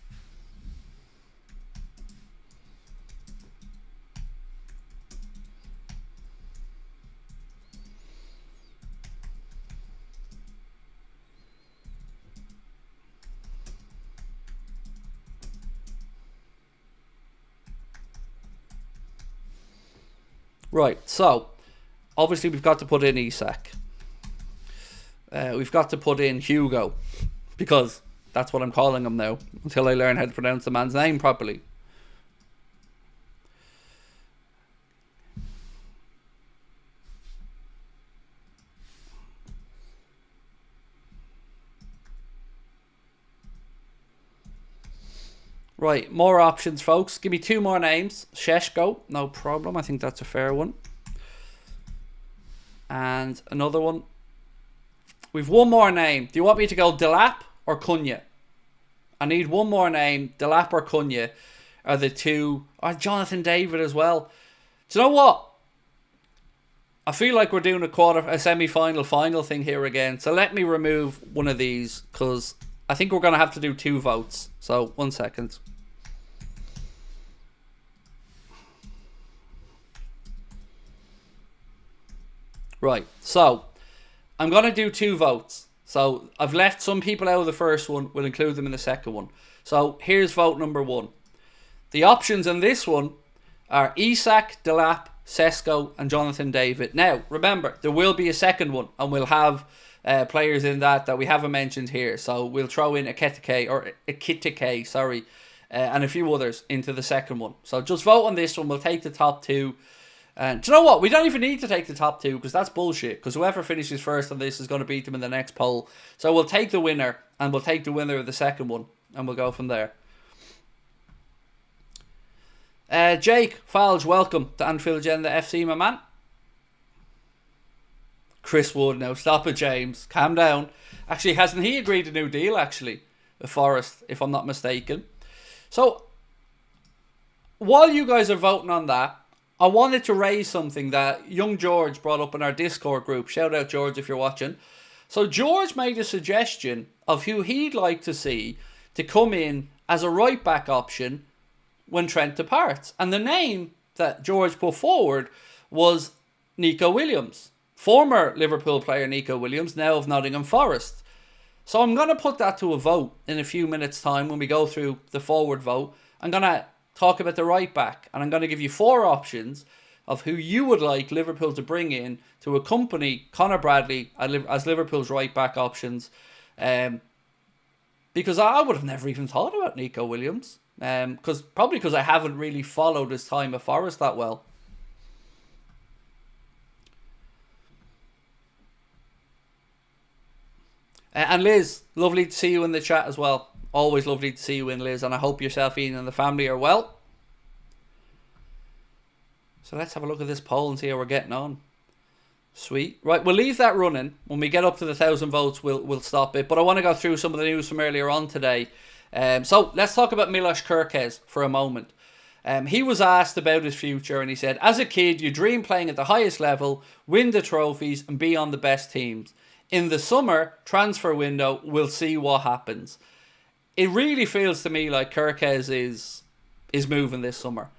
Right, so obviously we've got to put in Isak. We've got to put in Hugo because That's what I'm calling him now, until I learn how to pronounce the man's name properly. Right, more options, folks. Give me 2 more names. Sheshko, no problem. I think that's a fair one. And another one. We've one more name. Do you want me to go Delap or Cunha? I need one more name. Delap or Cunha are the two. Or Jonathan David as well. Do you know what? I feel like we're doing a semi-final, final thing here again. So let me remove one of these, because I think we're going to have to do 2 votes. So, 1 second. Right, so I'm going to do 2 votes. So I've left some people out of the first one. We'll include them in the second one. So here's vote number 1. The options in this one are Isak, Delap, Sesko and Jonathan David. Now, remember, there will be a second one, and we'll have players in that we haven't mentioned here. So we'll throw in Ekitike, and a few others into the second one. So just vote on this one. We'll take the top 2. And do you know what? We don't even need to take the top 2, because that's bullshit. Because whoever finishes first on this is going to beat them in the next poll. So we'll take the winner, and we'll take the winner of the second one, and we'll go from there. Jake Falge, welcome to Anfield Agenda FC, my man. Chris Wood, now stop it, James. Calm down. Actually, hasn't he agreed a new deal, actually? With Forest, if I'm not mistaken. So, while you guys are voting on that, I wanted to raise something that young George brought up in our Discord group. Shout out, George, if you're watching. So, George made a suggestion of who he'd like to see to come in as a right-back option when Trent departs. And the name that George put forward was Nico Williams. Former Liverpool player Nico Williams, now of Nottingham Forest. So I'm going to put that to a vote in a few minutes' time when we go through the forward vote. I'm going to talk about the right back, and I'm going to give you 4 options of who you would like Liverpool to bring in to accompany Conor Bradley as Liverpool's right back options. Because I would have never even thought about Nico Williams. Probably because I haven't really followed his time at Forest that well. And Liz, lovely to see you in the chat as well. Always lovely to see you in, Liz. And I hope yourself, Ian, and the family are well. So let's have a look at this poll and see how we're getting on. Sweet. Right, we'll leave that running. When we get up to the 1,000 votes, we'll stop it. But I want to go through some of the news from earlier on today. So let's talk about Milos Kerkez for a moment. He was asked about his future, and he said, as a kid, you dream playing at the highest level, win the trophies and be on the best teams. In the summer transfer window, we'll see what happens. It really feels to me like Kerkez is moving this summer.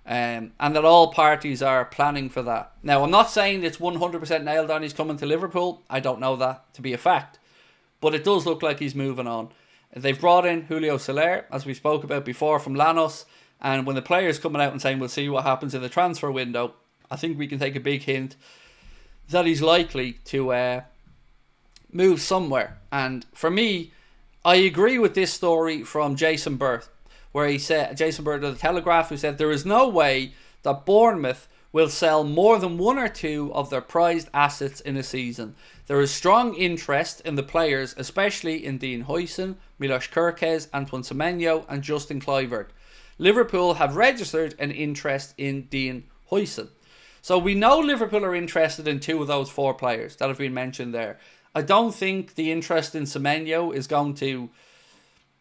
And that all parties are planning for that. Now, I'm not saying it's 100% nailed on he's coming to Liverpool. I don't know that to be a fact. But it does look like he's moving on. They've brought in Julio Soler, as we spoke about before, from Lanús. And when the player's coming out and saying we'll see what happens in the transfer window, I think we can take a big hint that he's likely to move somewhere. And for me, I agree with this story from Jason Burt, where he said, Jason Burt of the Telegraph, who said there is no way that Bournemouth will sell more than 1 or 2 of their prized assets in a season. There is strong interest in the players, especially in Dean Huijsen, Milos Kerkez, Antoine Semenyo and Justin Kluivert. Liverpool have registered an interest in Dean Huijsen. So we know Liverpool are interested in 2 of those 4 players that have been mentioned there. I don't think the interest in Semenyo is going to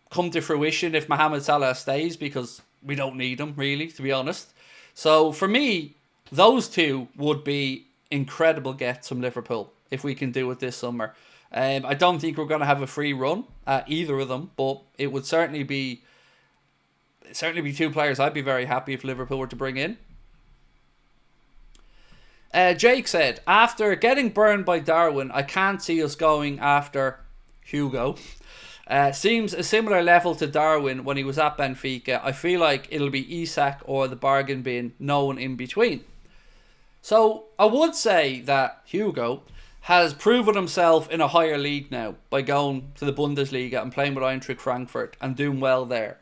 come to fruition if Mohamed Salah stays, because we don't need him, really, to be honest. So for me, those 2 would be incredible gets from Liverpool if we can do it this summer. I don't think we're going to have a free run at either of them, but it would certainly be 2 players I'd be very happy if Liverpool were to bring in. Jake said, after getting burned by Darwin, I can't see us going after Hugo. Seems a similar level to Darwin when he was at Benfica. I feel like it'll be Isak or the bargain bin, no one in between. So I would say that Hugo has proven himself in a higher league now by going to the Bundesliga and playing with Eintracht Frankfurt and doing well there.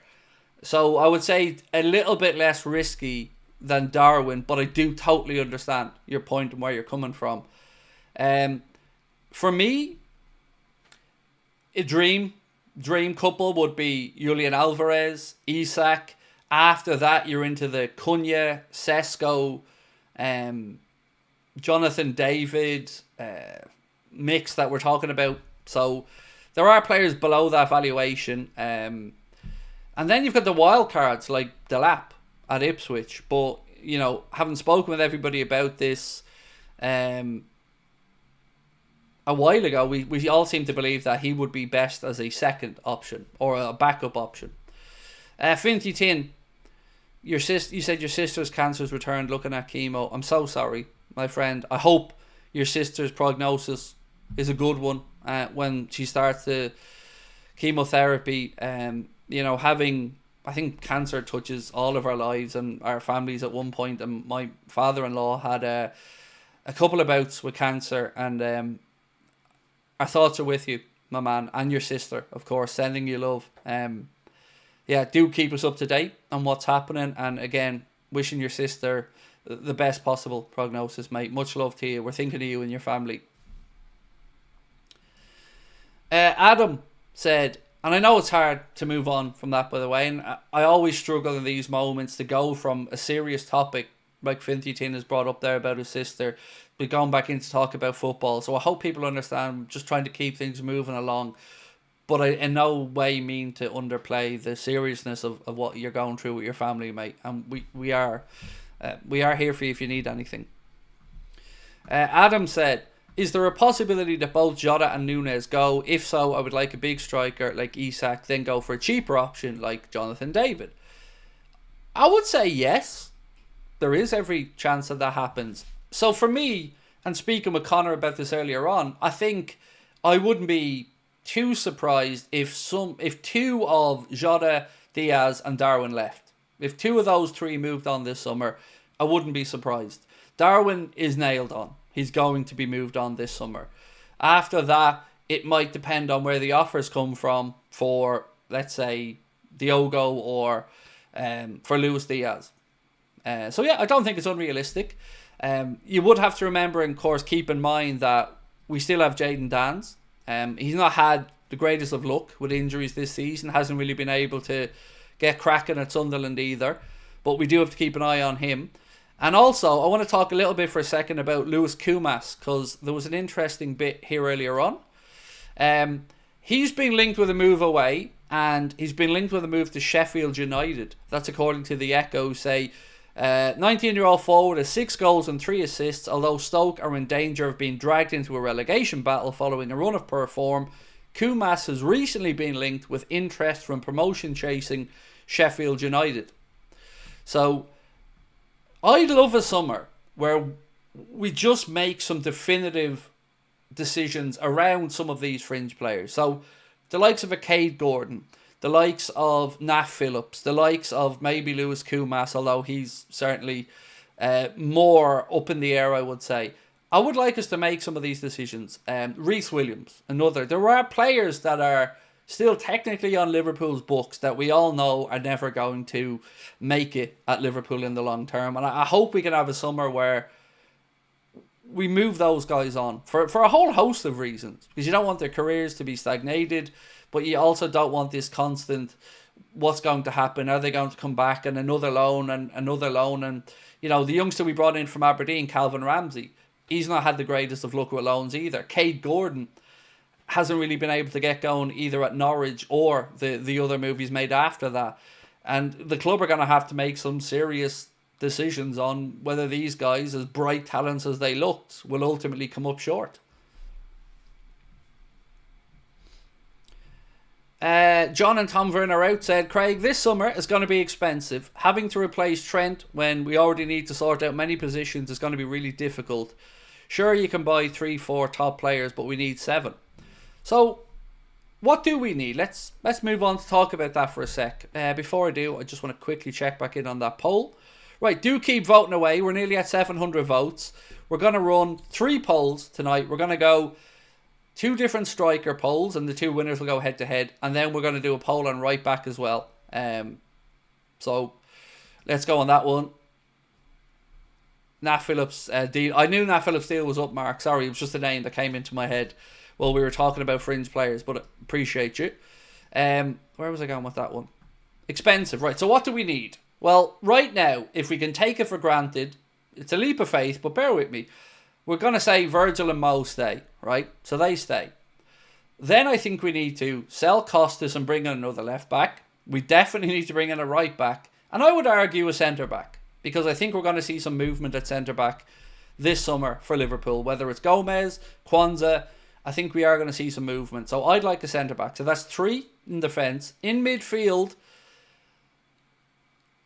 So I would say a little bit less risky than Darwin, but I do totally understand your point and where you're coming from. For me, a dream couple would be Julian Alvarez, Isak. After that, you're into the Cunha, Sesko, Jonathan David mix that we're talking about. So there are players below that valuation. And then you've got the wild cards like Delap at Ipswich. But, you know, having spoken with everybody about this a while ago, we all seem to believe that he would be best as a second option or a backup option. Finty Tin, you said your sister's cancer's returned looking at chemo. I'm so sorry, my friend. I hope your sister's prognosis is a good one when she starts the chemotherapy. You know, I think cancer touches all of our lives and our families at one point. And my father-in-law had a couple of bouts with cancer, and our thoughts are with you, my man, and your sister, of course, sending you love. Yeah, do keep us up to date on what's happening. And again, wishing your sister the best possible prognosis, mate. Much love to you. We're thinking of you and your family. Adam said, and I know it's hard to move on from that, by the way, and I always struggle in these moments to go from a serious topic like Finty Tin has brought up there about his sister, but going back in to talk about football. So I hope people understand I'm just trying to keep things moving along. But I in no way mean to underplay the seriousness of what you're going through with your family, mate. And we are here for you if you need anything. Adam said, is there a possibility that both Jota and Núñez go? If so, I would like a big striker like Isak, then go for a cheaper option like Jonathan David. I would say yes. There is every chance that happens. So for me, and speaking with Connor about this earlier on, I think I wouldn't be too surprised if two of Jota, Diaz and Darwin left. If two of those three moved on this summer, I wouldn't be surprised. Darwin is nailed on. He's going to be moved on this summer. After that, it might depend on where the offers come from for, let's say, Diogo or for Luis Diaz. So yeah, I don't think it's unrealistic. You would have to remember and, of course, keep in mind that we still have Jayden Danns. He's not had the greatest of luck with injuries this season. Hasn't really been able to get cracking at Sunderland either. But we do have to keep an eye on him. And also, I want to talk a little bit for a second about Lewis Kumas, because there was an interesting bit here earlier on. He's been linked with a move away, and he's been linked with a move to Sheffield United. That's according to the Echo, say 19-year-old forward has 6 goals and 3 assists, although Stoke are in danger of being dragged into a relegation battle following a run of poor form. Kumas has recently been linked with interest from promotion-chasing Sheffield United. So, I'd love a summer where we just make some definitive decisions around some of these fringe players. So, the likes of a Cade Gordon, the likes of Nat Phillips, the likes of maybe Lewis Kumas, although he's certainly more up in the air, I would say. I would like us to make some of these decisions. Reece Williams, another. There are players that are still technically on Liverpool's books that we all know are never going to make it at Liverpool in the long term. And I hope we can have a summer where we move those guys on for a whole host of reasons. Because you don't want their careers to be stagnated, but you also don't want this constant, what's going to happen? Are they going to come back? And another loan and another loan. And, you know, the youngster we brought in from Aberdeen, Calvin Ramsey, he's not had the greatest of luck with loans either. Cade Gordon hasn't really been able to get going either at Norwich or the other move he's made after that. And the club are going to have to make some serious decisions on whether these guys, as bright talents as they looked, will ultimately come up short. John and Tom Verner out said, Craig, this summer is going to be expensive. Having to replace Trent when we already need to sort out many positions is going to be really difficult. Sure, you can buy 3-4 top players, but we need 7. So, what do we need? Let's move on to talk about that for a sec. Before I do, I just want to quickly check back in on that poll. Right, do keep voting away. We're nearly at 700 votes. we're going to run 3 polls tonight. We're going to go 2 different striker polls, and the 2 winners will go head to head. And then we're going to do a poll on right back as well. So let's go on that one. Nat Phillips deal. I knew Nat Phillips deal was up, Mark. Sorry, it was just a name that came into my head while we were talking about fringe players, but I appreciate you. Where was I going with that one? Expensive, right. So what do we need? Well, right now, if we can take it for granted, it's a leap of faith, but bear with me. We're going to say Virgil and Mo stay, right? So they stay. Then I think we need to sell Costas and bring in another left back. We definitely need to bring in a right back. And I would argue a centre back, because I think we're going to see some movement at centre back this summer for Liverpool. Whether it's Gomez, Kwanzaa, I think we are going to see some movement. So I'd like a centre back. So that's 3 in defence. In midfield,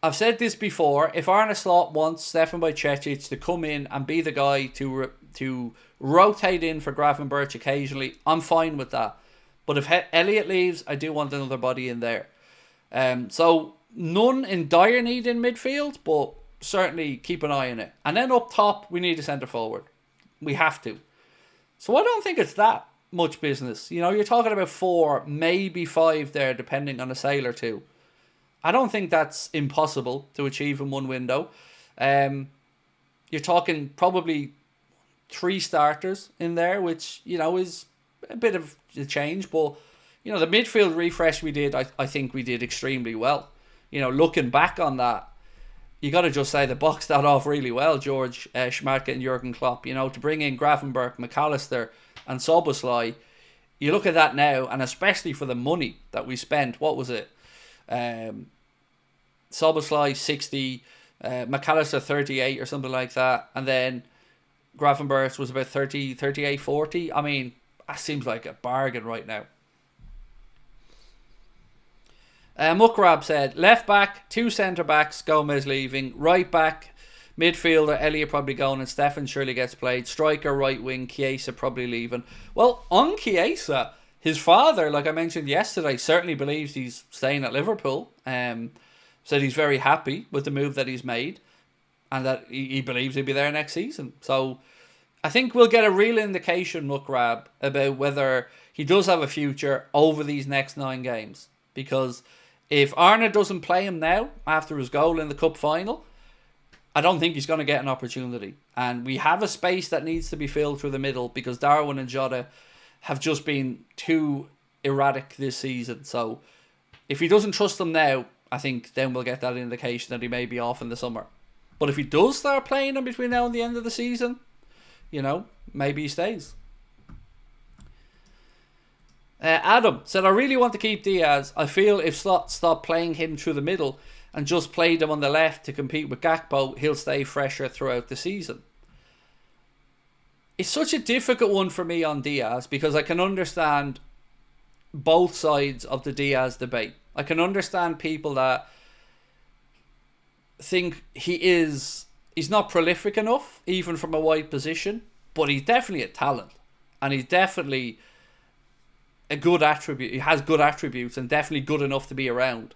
I've said this before, if Arne Slot wants Stefan Bajcetic to come in and be the guy to rotate in for Gravenberch occasionally, I'm fine with that. But if Elliott leaves, I do want another body in there. So none in dire need in midfield, but certainly keep an eye on it. And then up top, we need a centre forward. We have to. So I don't think it's that much business. You know, you're talking about 4, maybe 5 there, depending on a sale or 2. I don't think that's impossible to achieve in one window. You're talking probably 3 starters in there, which, you know, is a bit of a change. But, you know, the midfield refresh we did, I think we did extremely well. You know, looking back on that, you got to just say they boxed that off really well, George Schmadtke and Jurgen Klopp. You know, to bring in Gravenberch, McAllister and Szoboszlai, you look at that now, and especially for the money that we spent, what was it? Szoboszlai 60, McAllister 38 or something like that, and then Gravenberch was about 30, 38, 40. I mean, that seems like a bargain right now. Mukrab said, left back, 2 centre backs, Gomez leaving, right back, midfielder, Elliott probably going, and Stefan surely gets played, striker, right wing, Chiesa probably leaving. Well, on Chiesa, his father, like I mentioned yesterday, certainly believes he's staying at Liverpool. Said he's very happy with the move that he's made, and that he believes he'll be there next season. So I think we'll get a real indication, Mukrab, about whether he does have a future over these next 9 games. Because if Arne doesn't play him now, after his goal in the cup final, I don't think he's going to get an opportunity. And we have a space that needs to be filled through the middle, because Darwin and Jota have just been too erratic this season. So if he doesn't trust them now, I think then we'll get that indication that he may be off in the summer. But if he does start playing him between now and the end of the season, you know, maybe he stays. Adam said, I really want to keep Diaz. I feel if Slot stopped playing him through the middle and just played him on the left to compete with Gakpo, he'll stay fresher throughout the season. It's such a difficult one for me on Diaz, because I can understand both sides of the Diaz debate. I can understand people that think he's not prolific enough, even from a wide position, but he's definitely a talent, and he's definitely a good attribute. He has good attributes and definitely good enough to be around.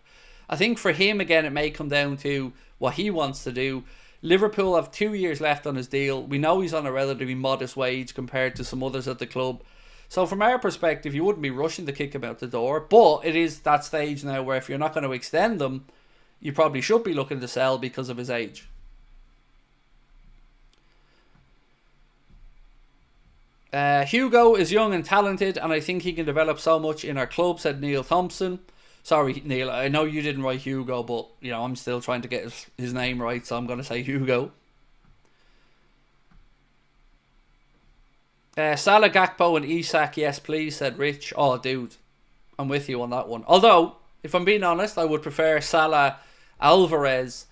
I think for him, again, it may come down to what he wants to do. Liverpool have 2 years left on his deal. We know he's on a relatively modest wage compared to some others at the club. So from our perspective, you wouldn't be rushing to kick him out the door. But it is that stage now where if you're not going to extend them, you probably should be looking to sell because of his age. Hugo is young and talented, and I think he can develop so much in our club, said Neil Thompson. Sorry, Neil, I know you didn't write Hugo, but you know I'm still trying to get his name right, so I'm going to say Hugo. Salah, Gakpo and Isak, yes please, said Rich. Oh dude, I'm with you on that one. Although, if I'm being honest, I would prefer Salah, Alvarez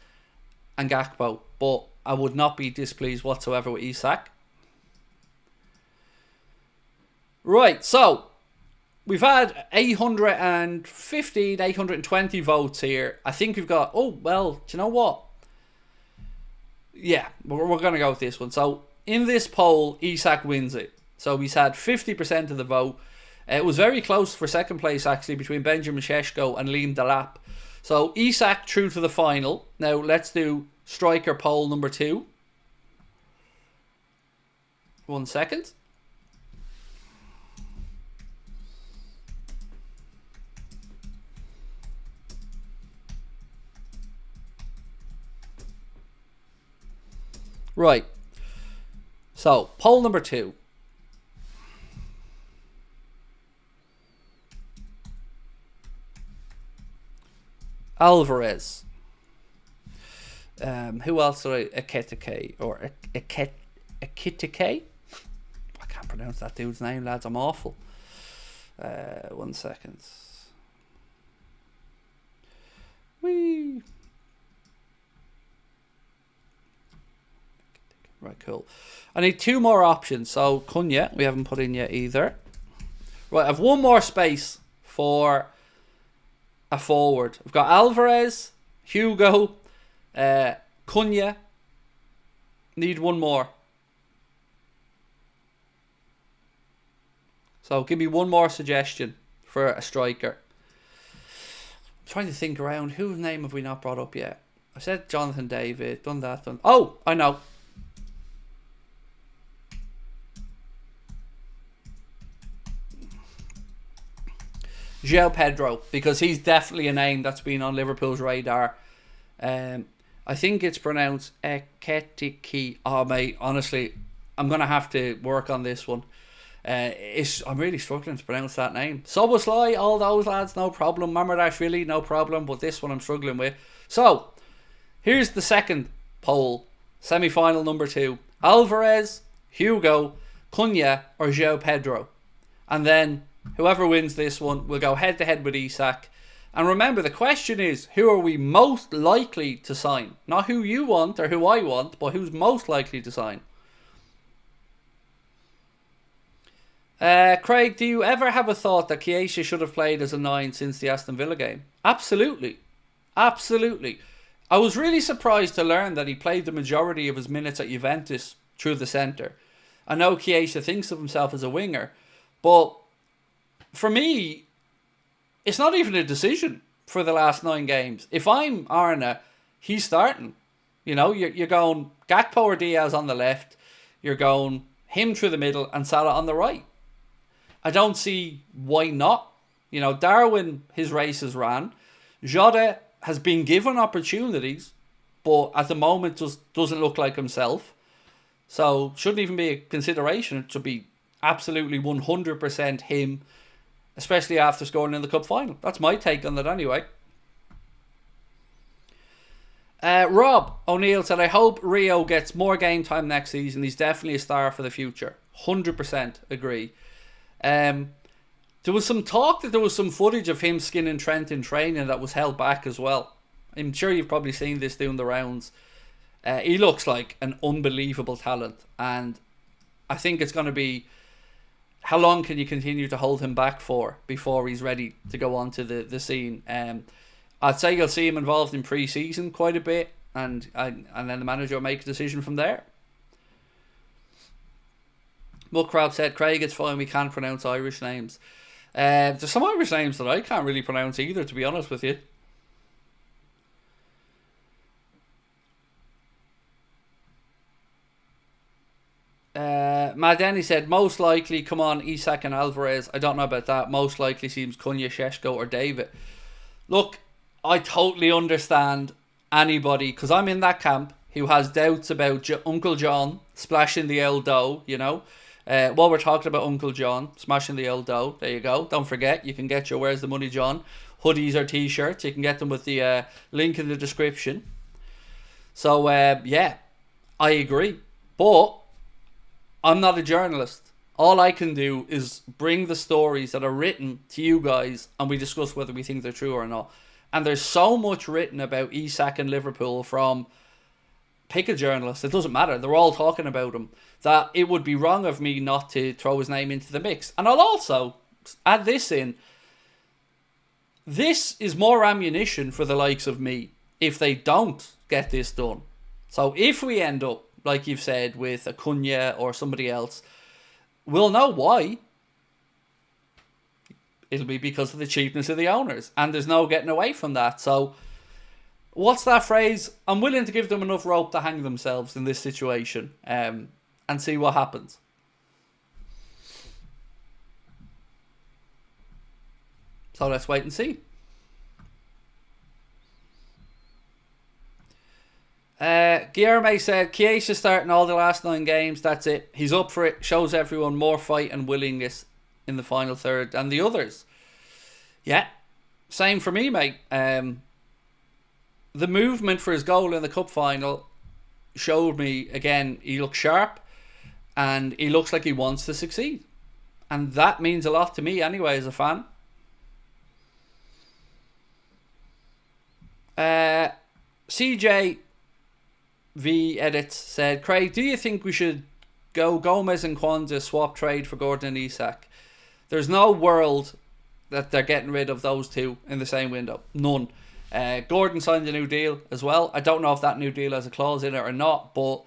and Gakpo, but I would not be displeased whatsoever with Isak. Right, so we've had 815, 820 votes here. I think we've got, oh, well, do you know what? Yeah, we're going to go with this one. So in this poll, Isak wins it. So he's had 50% of the vote. It was very close for second place, actually, between Benjamin Šeško and Liam Delap. So Isak through to the final. Now let's do striker poll number 2. 1 second. Right. So, poll number 2. Alvarez. Who else did I... Ekitike or Ekitike? I can't pronounce that dude's name, lads. I'm awful. 1 second. Whee. Right, cool. I need 2 more options. So, Cunha, we haven't put in yet either. Right, I have 1 more space for a forward. I've got Alvarez, Hugo, Cunha. Need 1 more. So, give me 1 more suggestion for a striker. I'm trying to think around. Whose name have we not brought up yet? I said Jonathan David. Done that. Oh, I know. João Pedro, because he's definitely a name that's been on Liverpool's radar. I think it's pronounced Ekitike. Oh, mate, honestly, I'm going to have to work on this one. I'm really struggling to pronounce that name. Soboslai, all those lads, no problem. Mamardashvili, no problem. But this one I'm struggling with. So, here's the second poll. Semi-final number 2. Alvarez, Hugo, Cunha, or João Pedro. And then whoever wins this one will go head-to-head with Isak. And remember, the question is, who are we most likely to sign? Not who you want or who I want, but who's most likely to sign. Craig, do you ever have a thought that Chiesa should have played as a 9 since the Aston Villa game? Absolutely. Absolutely. I was really surprised to learn that he played the majority of his minutes at Juventus through the centre. I know Chiesa thinks of himself as a winger, but for me, it's not even a decision for the last 9 games. If I'm Arna, he's starting. You know, you're going Gakpo or Diaz on the left. You're going him through the middle and Salah on the right. I don't see why not. You know, Darwin, his race is ran. Jota has been given opportunities, but at the moment doesn't look like himself. So, shouldn't even be a consideration. It should be absolutely 100% him, especially after scoring in the cup final. That's my take on that anyway. Rob O'Neill said, I hope Rio gets more game time next season. He's definitely a star for the future. 100% agree. There was some talk that there was some footage of him skinning Trent in training that was held back as well. I'm sure you've probably seen this doing the rounds. He looks like an unbelievable talent, and I think it's going to be, how long can you continue to hold him back for before he's ready to go onto the scene? I'd say you'll see him involved in pre-season quite a bit, and then the manager will make a decision from there. Muckrab said, Craig, it's fine, we can't pronounce Irish names. There's some Irish names that I can't really pronounce either, to be honest with you. Matt Denny said, most likely, come on, Isak and Alvarez. I don't know about that. Most likely seems Cunha, Šeško or David. Look, I totally understand anybody, because I'm in that camp, who has doubts about Uncle John splashing the old dough, you know. While we're talking about Uncle John smashing the old dough, there you go. Don't forget, you can get your Where's the Money John hoodies or t-shirts. You can get them with the link in the description. So, yeah, I agree. But I'm not a journalist. All I can do is bring the stories that are written to you guys, and we discuss whether we think they're true or not. And there's so much written about Isak and Liverpool from, pick a journalist, it doesn't matter, they're all talking about him, that it would be wrong of me not to throw his name into the mix. And I'll also add this in. This is more ammunition for the likes of me if they don't get this done. So if we end up, like you've said, with a Cunha or somebody else, we'll know why. It'll be because of the cheapness of the owners, and there's no getting away from that. So what's that phrase? I'm willing to give them enough rope to hang themselves in this situation, and see what happens. So let's wait and see. Guilherme said, Chiesa starting all the last 9 games, that's it. He's up for it, shows everyone more fight and willingness in the final third than the others. Yeah, same for me, mate. The movement for his goal in the cup final showed me, again, he looks sharp and he looks like he wants to succeed. And that means a lot to me anyway as a fan. CJ V Edits said, Craig, do you think we should go Gomez and Kwanzaa swap trade for Gordon and Isak? There's no world that they're getting rid of those two in the same window. None. Gordon signed a new deal as well. I don't know if that new deal has a clause in it or not, but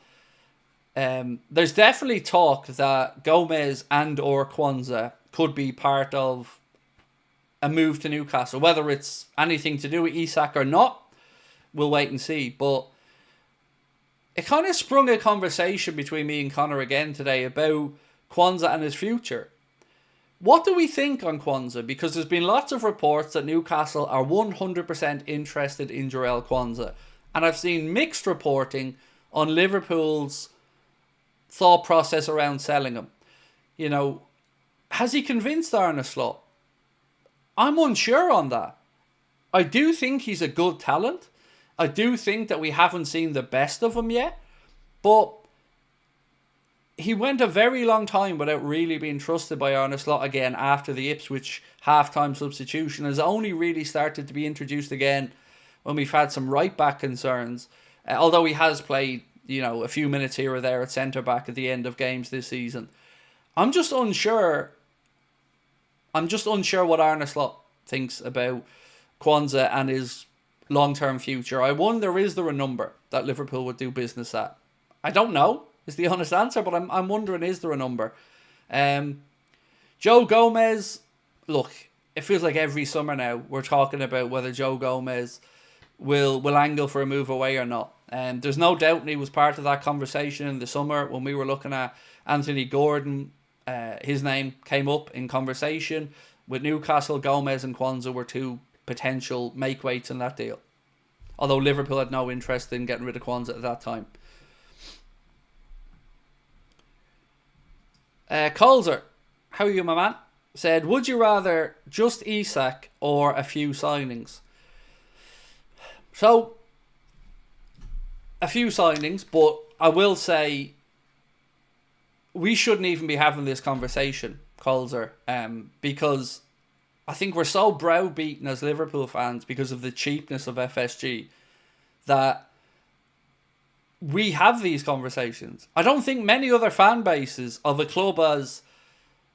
there's definitely talk that Gomez and or Kwanzaa could be part of a move to Newcastle. Whether it's anything to do with Isak or not, we'll wait and see. But it kind of sprung a conversation between me and Connor again today about Kwanzaa and his future. What do we think on Kwanzaa? Because there's been lots of reports that Newcastle are 100% interested in Jarell Kwanzaa. And I've seen mixed reporting on Liverpool's thought process around selling him. You know, has he convinced Arne Slot? I'm unsure on that. I do think he's a good talent. I do think that we haven't seen the best of him yet. But he went a very long time without really being trusted by Arne Slot again after the Ipswich half-time substitution. Has only really started to be introduced again when we've had some right-back concerns. Although he has played, you know, a few minutes here or there at centre-back at the end of games this season. I'm just unsure what Arne Slot thinks about Kwanzaa and his long-term future. I wonder, is there a number that Liverpool would do business at? I don't know, is the honest answer, but I'm wondering, is there a number? Joe Gomez, look, it feels like every summer now we're talking about whether Joe Gomez will angle for a move away or not. There's no doubt he was part of that conversation in the summer when we were looking at Anthony Gordon. His name came up in conversation. With Newcastle, Gomez and Kwanzaa were two potential make-weights in that deal. Although Liverpool had no interest in getting rid of Kwanzaa at that time. Colzer, how are you, my man? Said, would you rather just Isak or a few signings? So, a few signings, but I will say we shouldn't even be having this conversation, Colzer, because I think we're so browbeaten as Liverpool fans because of the cheapness of FSG that we have these conversations. I don't think many other fan bases of a club as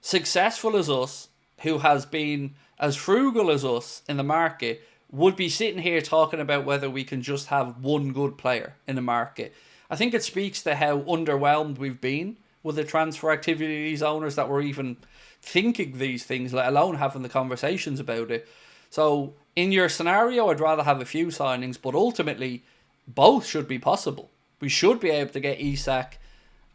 successful as us, who has been as frugal as us in the market, would be sitting here talking about whether we can just have one good player in the market. I think it speaks to how underwhelmed we've been with the transfer activity of these owners that we're even thinking these things, let alone having the conversations about it. So in your scenario, I'd rather have a few signings, but ultimately both should be possible. We should be able to get Isak,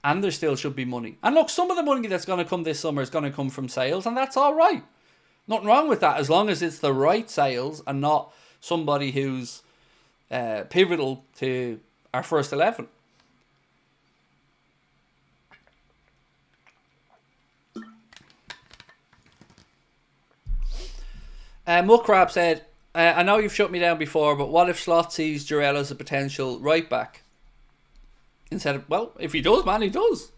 and there still should be money. And look, some of the money that's going to come this summer is going to come from sales, and that's all right. Nothing wrong with that, as long as it's the right sales and not somebody who's pivotal to our first 11. Muckrab said, I know you've shut me down before, but what if Slot sees Jarell as a potential right back? Instead of, well, if he does, man, he does.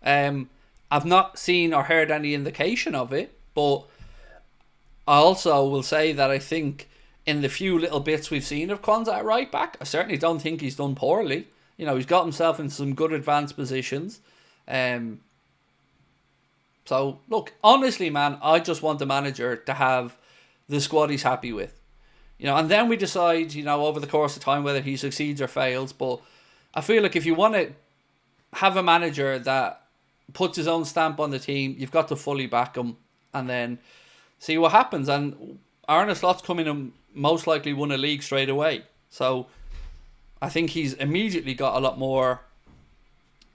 I've not seen or heard any indication of it, but I also will say that I think in the few little bits we've seen of Kwanzaa at right back, I certainly don't think he's done poorly. You know, he's got himself in some good advanced positions. So, look, honestly, man, I just want the manager to have the squad he's happy with. You know, and then we decide, you know, over the course of time whether he succeeds or fails. But I feel like if you want to have a manager that puts his own stamp on the team, you've got to fully back him and then see what happens. And Arne Slot's coming and most likely won a league straight away. So I think he's immediately got a lot more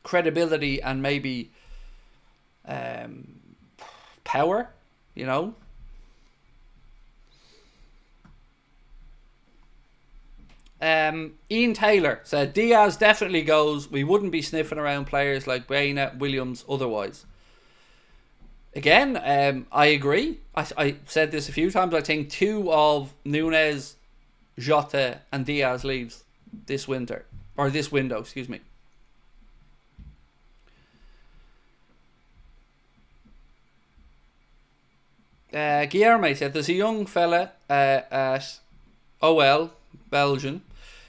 credibility and maybe power, you know. Ian Taylor said, Diaz definitely goes. We wouldn't be sniffing around players like Baina, Williams otherwise. Again, I agree. I said this a few times. I think 2 of Núñez, Jota and Diaz leaves this winter. Or this window, excuse me. Guilherme said, there's a young fella at OL, Belgium,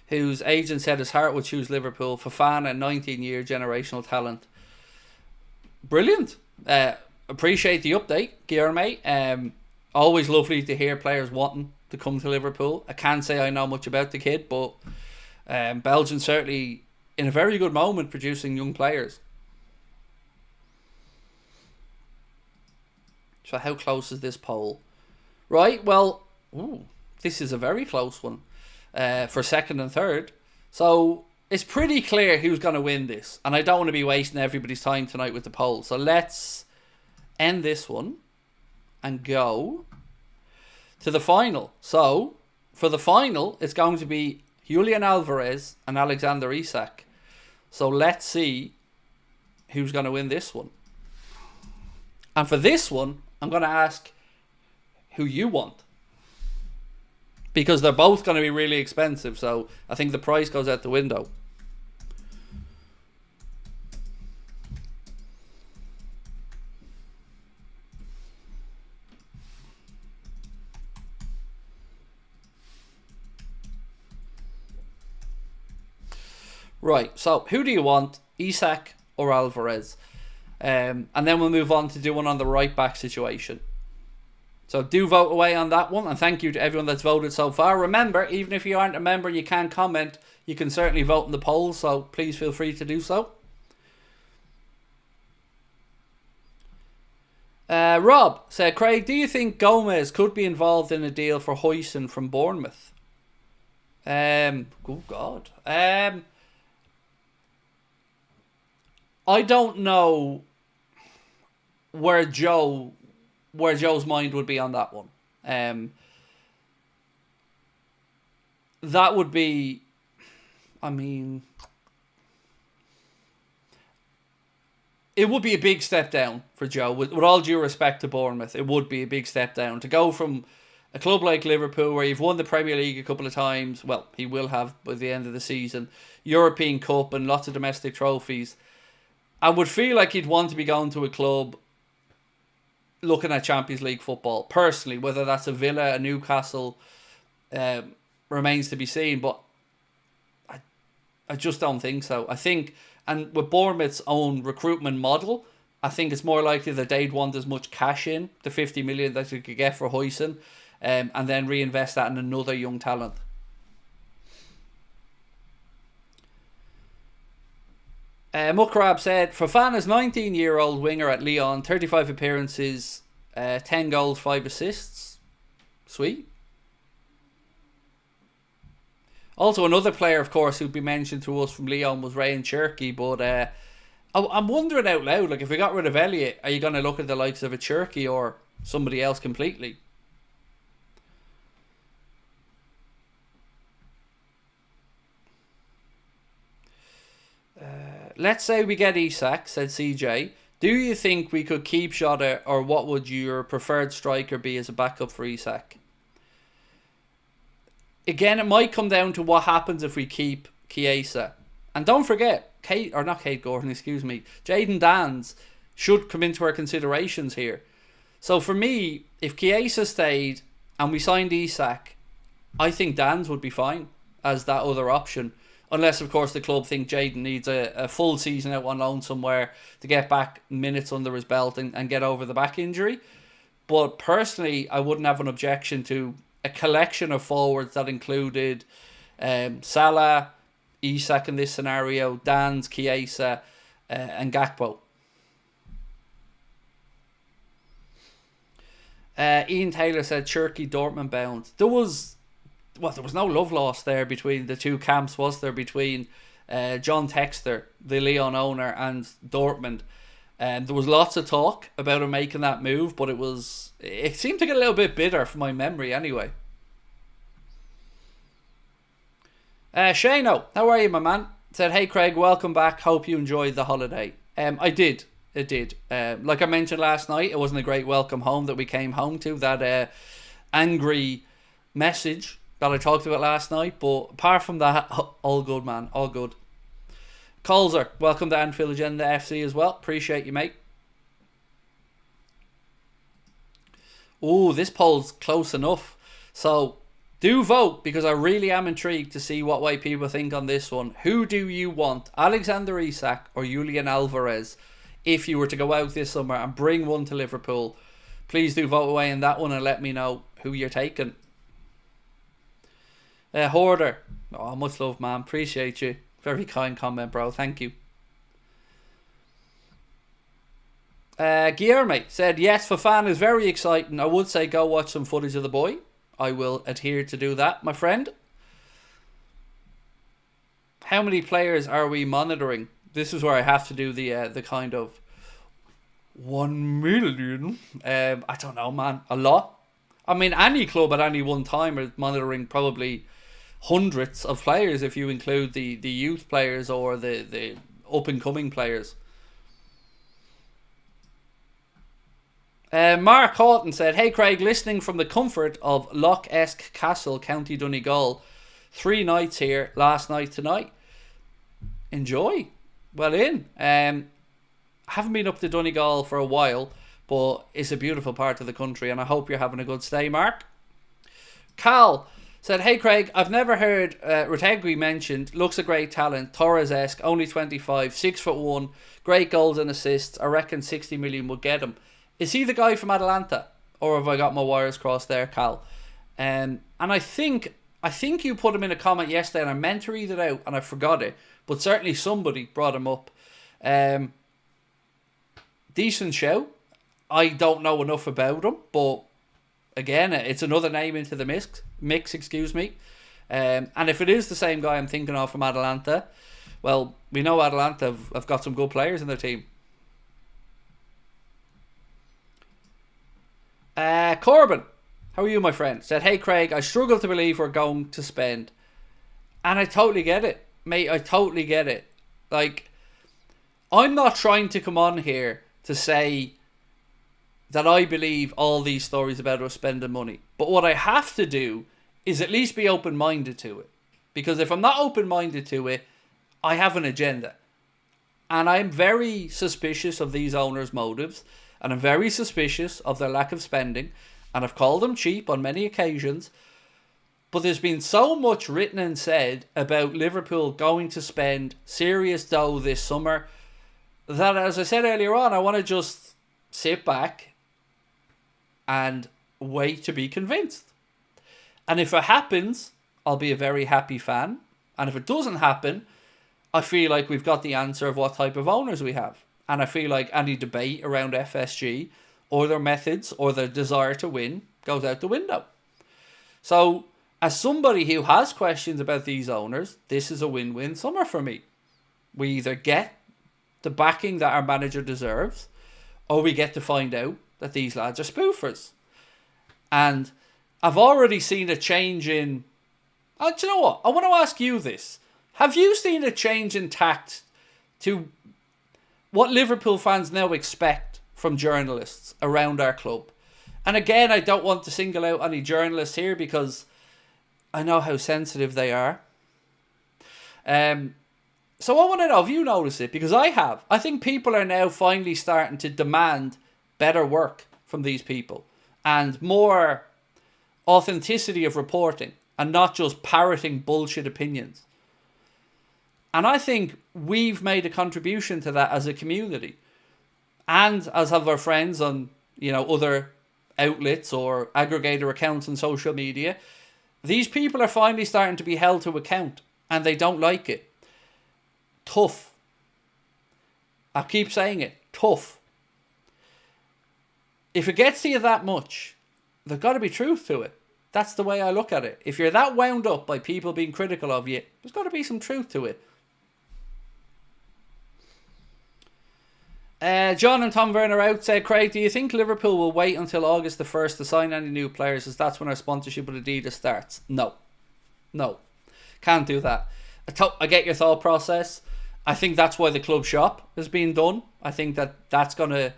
whose agent said his heart would choose Liverpool. Fofana, 19-year generational talent. Brilliant. Appreciate the update, Guilherme. Always lovely to hear players wanting to come to Liverpool. I can't say I know much about the kid, but Belgium certainly in a very good moment producing young players. So how close is this poll? Right, well, this is a very close one for second and third. So it's pretty clear who's going to win this. And I don't want to be wasting everybody's time tonight with the poll. So let's end this one and go to the final. So for the final, it's going to be Julian Alvarez and Alexander Isak. So let's see who's going to win this one. And for this one, I'm going to ask who you want. Because they're both going to be really expensive. So I think the price goes out the window. Right, so who do you want? Isak or Alvarez? And then we'll move on to do one on the right back situation. So do vote away on that one. And thank you to everyone that's voted so far. Remember, even if you aren't a member and you can't comment, you can certainly vote in the poll. So please feel free to do so. Rob said, Craig, do you think Gomez could be involved in a deal for Huijsen from Bournemouth? Oh, God. I don't know where Joe's mind would be on that one. That would be, I mean, it would be a big step down for Joe. With all due respect to Bournemouth, it would be a big step down to go from a club like Liverpool, where you've won the Premier League a couple of times. Well, he will have by the end of the season. European Cup and lots of domestic trophies. I would feel like he'd want to be going to a club looking at Champions League football. Personally, whether that's a Villa, a Newcastle, remains to be seen. But I just don't think so. I think, and with Bournemouth's own recruitment model, I think it's more likely that they'd want as much cash in, the 50 million that you could get for Huijsen, and then reinvest that in another young talent. Mukrab said, Fofana's 19-year-old winger at Lyon, 35 appearances, 10 goals, 5 assists. Sweet. Also, another player, of course, who'd be mentioned to us from Lyon was Ryan Cherky, but I'm wondering out loud, like, if we got rid of Elliott, are you going to look at the likes of a Cherky or somebody else completely? Let's say we get Isak, said CJ. Do you think we could keep Jota, or what would your preferred striker be as a backup for Isak? Again, it might come down to what happens if we keep Chiesa. And don't forget, Jayden Danns should come into our considerations here. So for me, if Chiesa stayed and we signed Isak, I think Danns would be fine as that other option. Unless, of course, the club think Jayden needs a full season out on loan somewhere to get back minutes under his belt and get over the back injury. But personally, I wouldn't have an objection to a collection of forwards that included Salah, Isak in this scenario, Danns, Chiesa, and Gakpo. Ian Taylor said Cherky Dortmund bound. There was no love lost there between the two camps, was there? Between John Textor, the Lyon owner, and Dortmund. There was lots of talk about him making that move, but it seemed to get a little bit bitter from my memory anyway. Shano, how are you, my man? Said, hey Craig, welcome back. Hope you enjoyed the holiday. I did. It did. Like I mentioned last night, it wasn't a great welcome home that we came home to. That angry message that I talked about last night. But apart from that, all good, man. All good. Colzer, welcome to Anfield Agenda FC as well. Appreciate you, mate. Oh, this poll's close enough. So, do vote, because I really am intrigued to see what way people think on this one. Who do you want, Alexander Isak or Julian Alvarez, if you were to go out this summer and bring one to Liverpool? Please do vote away in that one and let me know who you're taking. Hoarder, oh, much love, man. Appreciate you. Very kind comment, bro. Thank you. Guillermo said, yes, Fofana is very exciting. I would say go watch some footage of the boy. I will adhere to do that, my friend. How many players are we monitoring? This is where I have to do the kind of 1 million. I don't know, man. A lot. I mean, any club at any one time is monitoring probably hundreds of players if you include the youth players or the up-and-coming players. Mark Houghton said, hey Craig, listening from the comfort of Loch-esque Castle, County Donegal. 3 nights here, last night tonight. Enjoy. Well in. I haven't been up to Donegal for a while, but it's a beautiful part of the country and I hope you're having a good stay, Mark. Cal said, hey Craig, I've never heard Retegui mentioned. Looks a great talent. Torres-esque, only 25, 6'1", great goals and assists. I reckon 60 million would get him. Is he the guy from Atalanta? Or have I got my wires crossed there, Cal? And I think you put him in a comment yesterday and I meant to read it out and I forgot it. But certainly somebody brought him up. Decent show. I don't know enough about him, but again, it's another name into the mix, excuse me. And if it is the same guy I'm thinking of from Atalanta, well, we know Atalanta have got some good players in their team. Corbin, how are you, my friend? Said, hey Craig, I struggle to believe we're going to spend. And I totally get it, mate. I totally get it. Like, I'm not trying to come on here to say that I believe all these stories about us spending money. But what I have to do is at least be open-minded to it. Because if I'm not open-minded to it, I have an agenda. And I'm very suspicious of these owners' motives. And I'm very suspicious of their lack of spending. And I've called them cheap on many occasions. But there's been so much written and said about Liverpool going to spend serious dough this summer that, as I said earlier on, I want to just sit back and wait to be convinced. And if it happens, I'll be a very happy fan. And if it doesn't happen, I feel like we've got the answer of what type of owners we have. And I feel like any debate around FSG or their methods or their desire to win goes out the window. So, as somebody who has questions about these owners, this is a win-win summer for me. We either get the backing that our manager deserves, or we get to find out that these lads are spoofers. And I've already seen a change in... do you know what? I want to ask you this. Have you seen a change in tact to what Liverpool fans now expect from journalists around our club? And again, I don't want to single out any journalists here because I know how sensitive they are. So I want to know if you notice it, because I have. I think people are now finally starting to demand better work from these people and more authenticity of reporting and not just parroting bullshit opinions. And I think we've made a contribution to that as a community. And as have our friends on, other outlets or aggregator accounts on social media. These people are finally starting to be held to account. And they don't like it. Tough. I keep saying it. Tough. If it gets to you that much, there's got to be truth to it. That's the way I look at it. If you're that wound up by people being critical of you, there's got to be some truth to it. John and Tom Werner out said, Craig, do you think Liverpool will wait until August the 1st to sign any new players, as that's when our sponsorship with Adidas starts? No. Can't do that. I get your thought process. I think that's why the club shop is being done. I think that's going to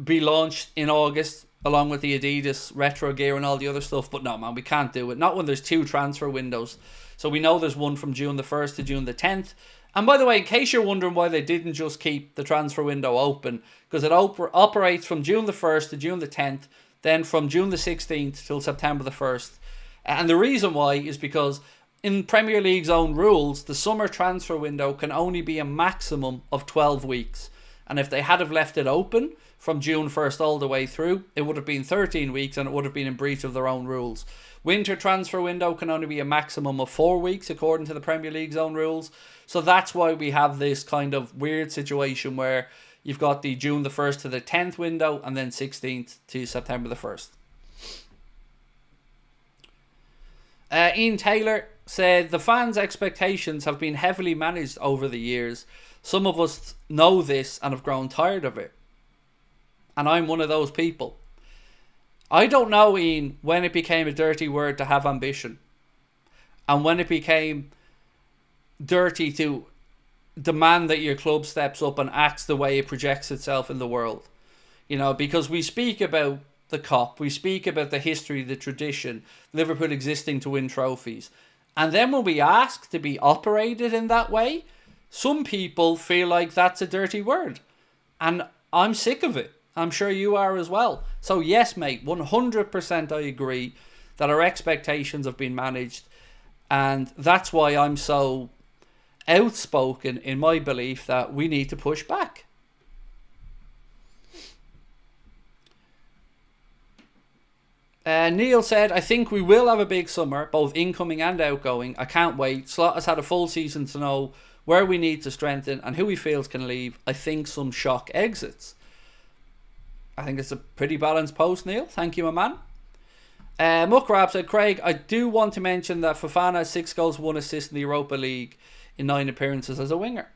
be launched in August along with the Adidas retro gear and all the other stuff. But no, man, we can't do it. Not when there's 2 transfer windows. So we know there's one from June the 1st to June the 10th. And by the way, in case you're wondering why they didn't just keep the transfer window open, because it operates from June the 1st to June the 10th, then from June the 16th till September the 1st. And the reason why is because in Premier League's own rules, the summer transfer window can only be a maximum of 12 weeks. And if they had have left it open from June 1st all the way through, it would have been 13 weeks and it would have been in breach of their own rules. Winter transfer window can only be a maximum of 4 weeks according to the Premier League's own rules. So that's why we have this kind of weird situation where you've got the June the 1st to the 10th window and then 16th to September the 1st. Ian Taylor said, the fans' expectations have been heavily managed over the years. Some of us know this and have grown tired of it. And I'm one of those people. I don't know, Ian, when it became a dirty word to have ambition. And when it became dirty to demand that your club steps up and acts the way it projects itself in the world. You know, because we speak about the COP, we speak about the history, the tradition, Liverpool existing to win trophies. And then when we ask to be operated in that way, some people feel like that's a dirty word. And I'm sick of it. I'm sure you are as well. So yes, mate, 100% I agree that our expectations have been managed. And that's why I'm so outspoken in my belief that we need to push back. Neil said, I think we will have a big summer, both incoming and outgoing. I can't wait. Slot has had a full season to know where we need to strengthen and who he feels can leave. I think some shock exits. I think it's a pretty balanced post, Neil. Thank you, my man. Muckrab said, Craig, I do want to mention that Fofana has 6 goals, 1 assist in the Europa League in 9 appearances as a winger.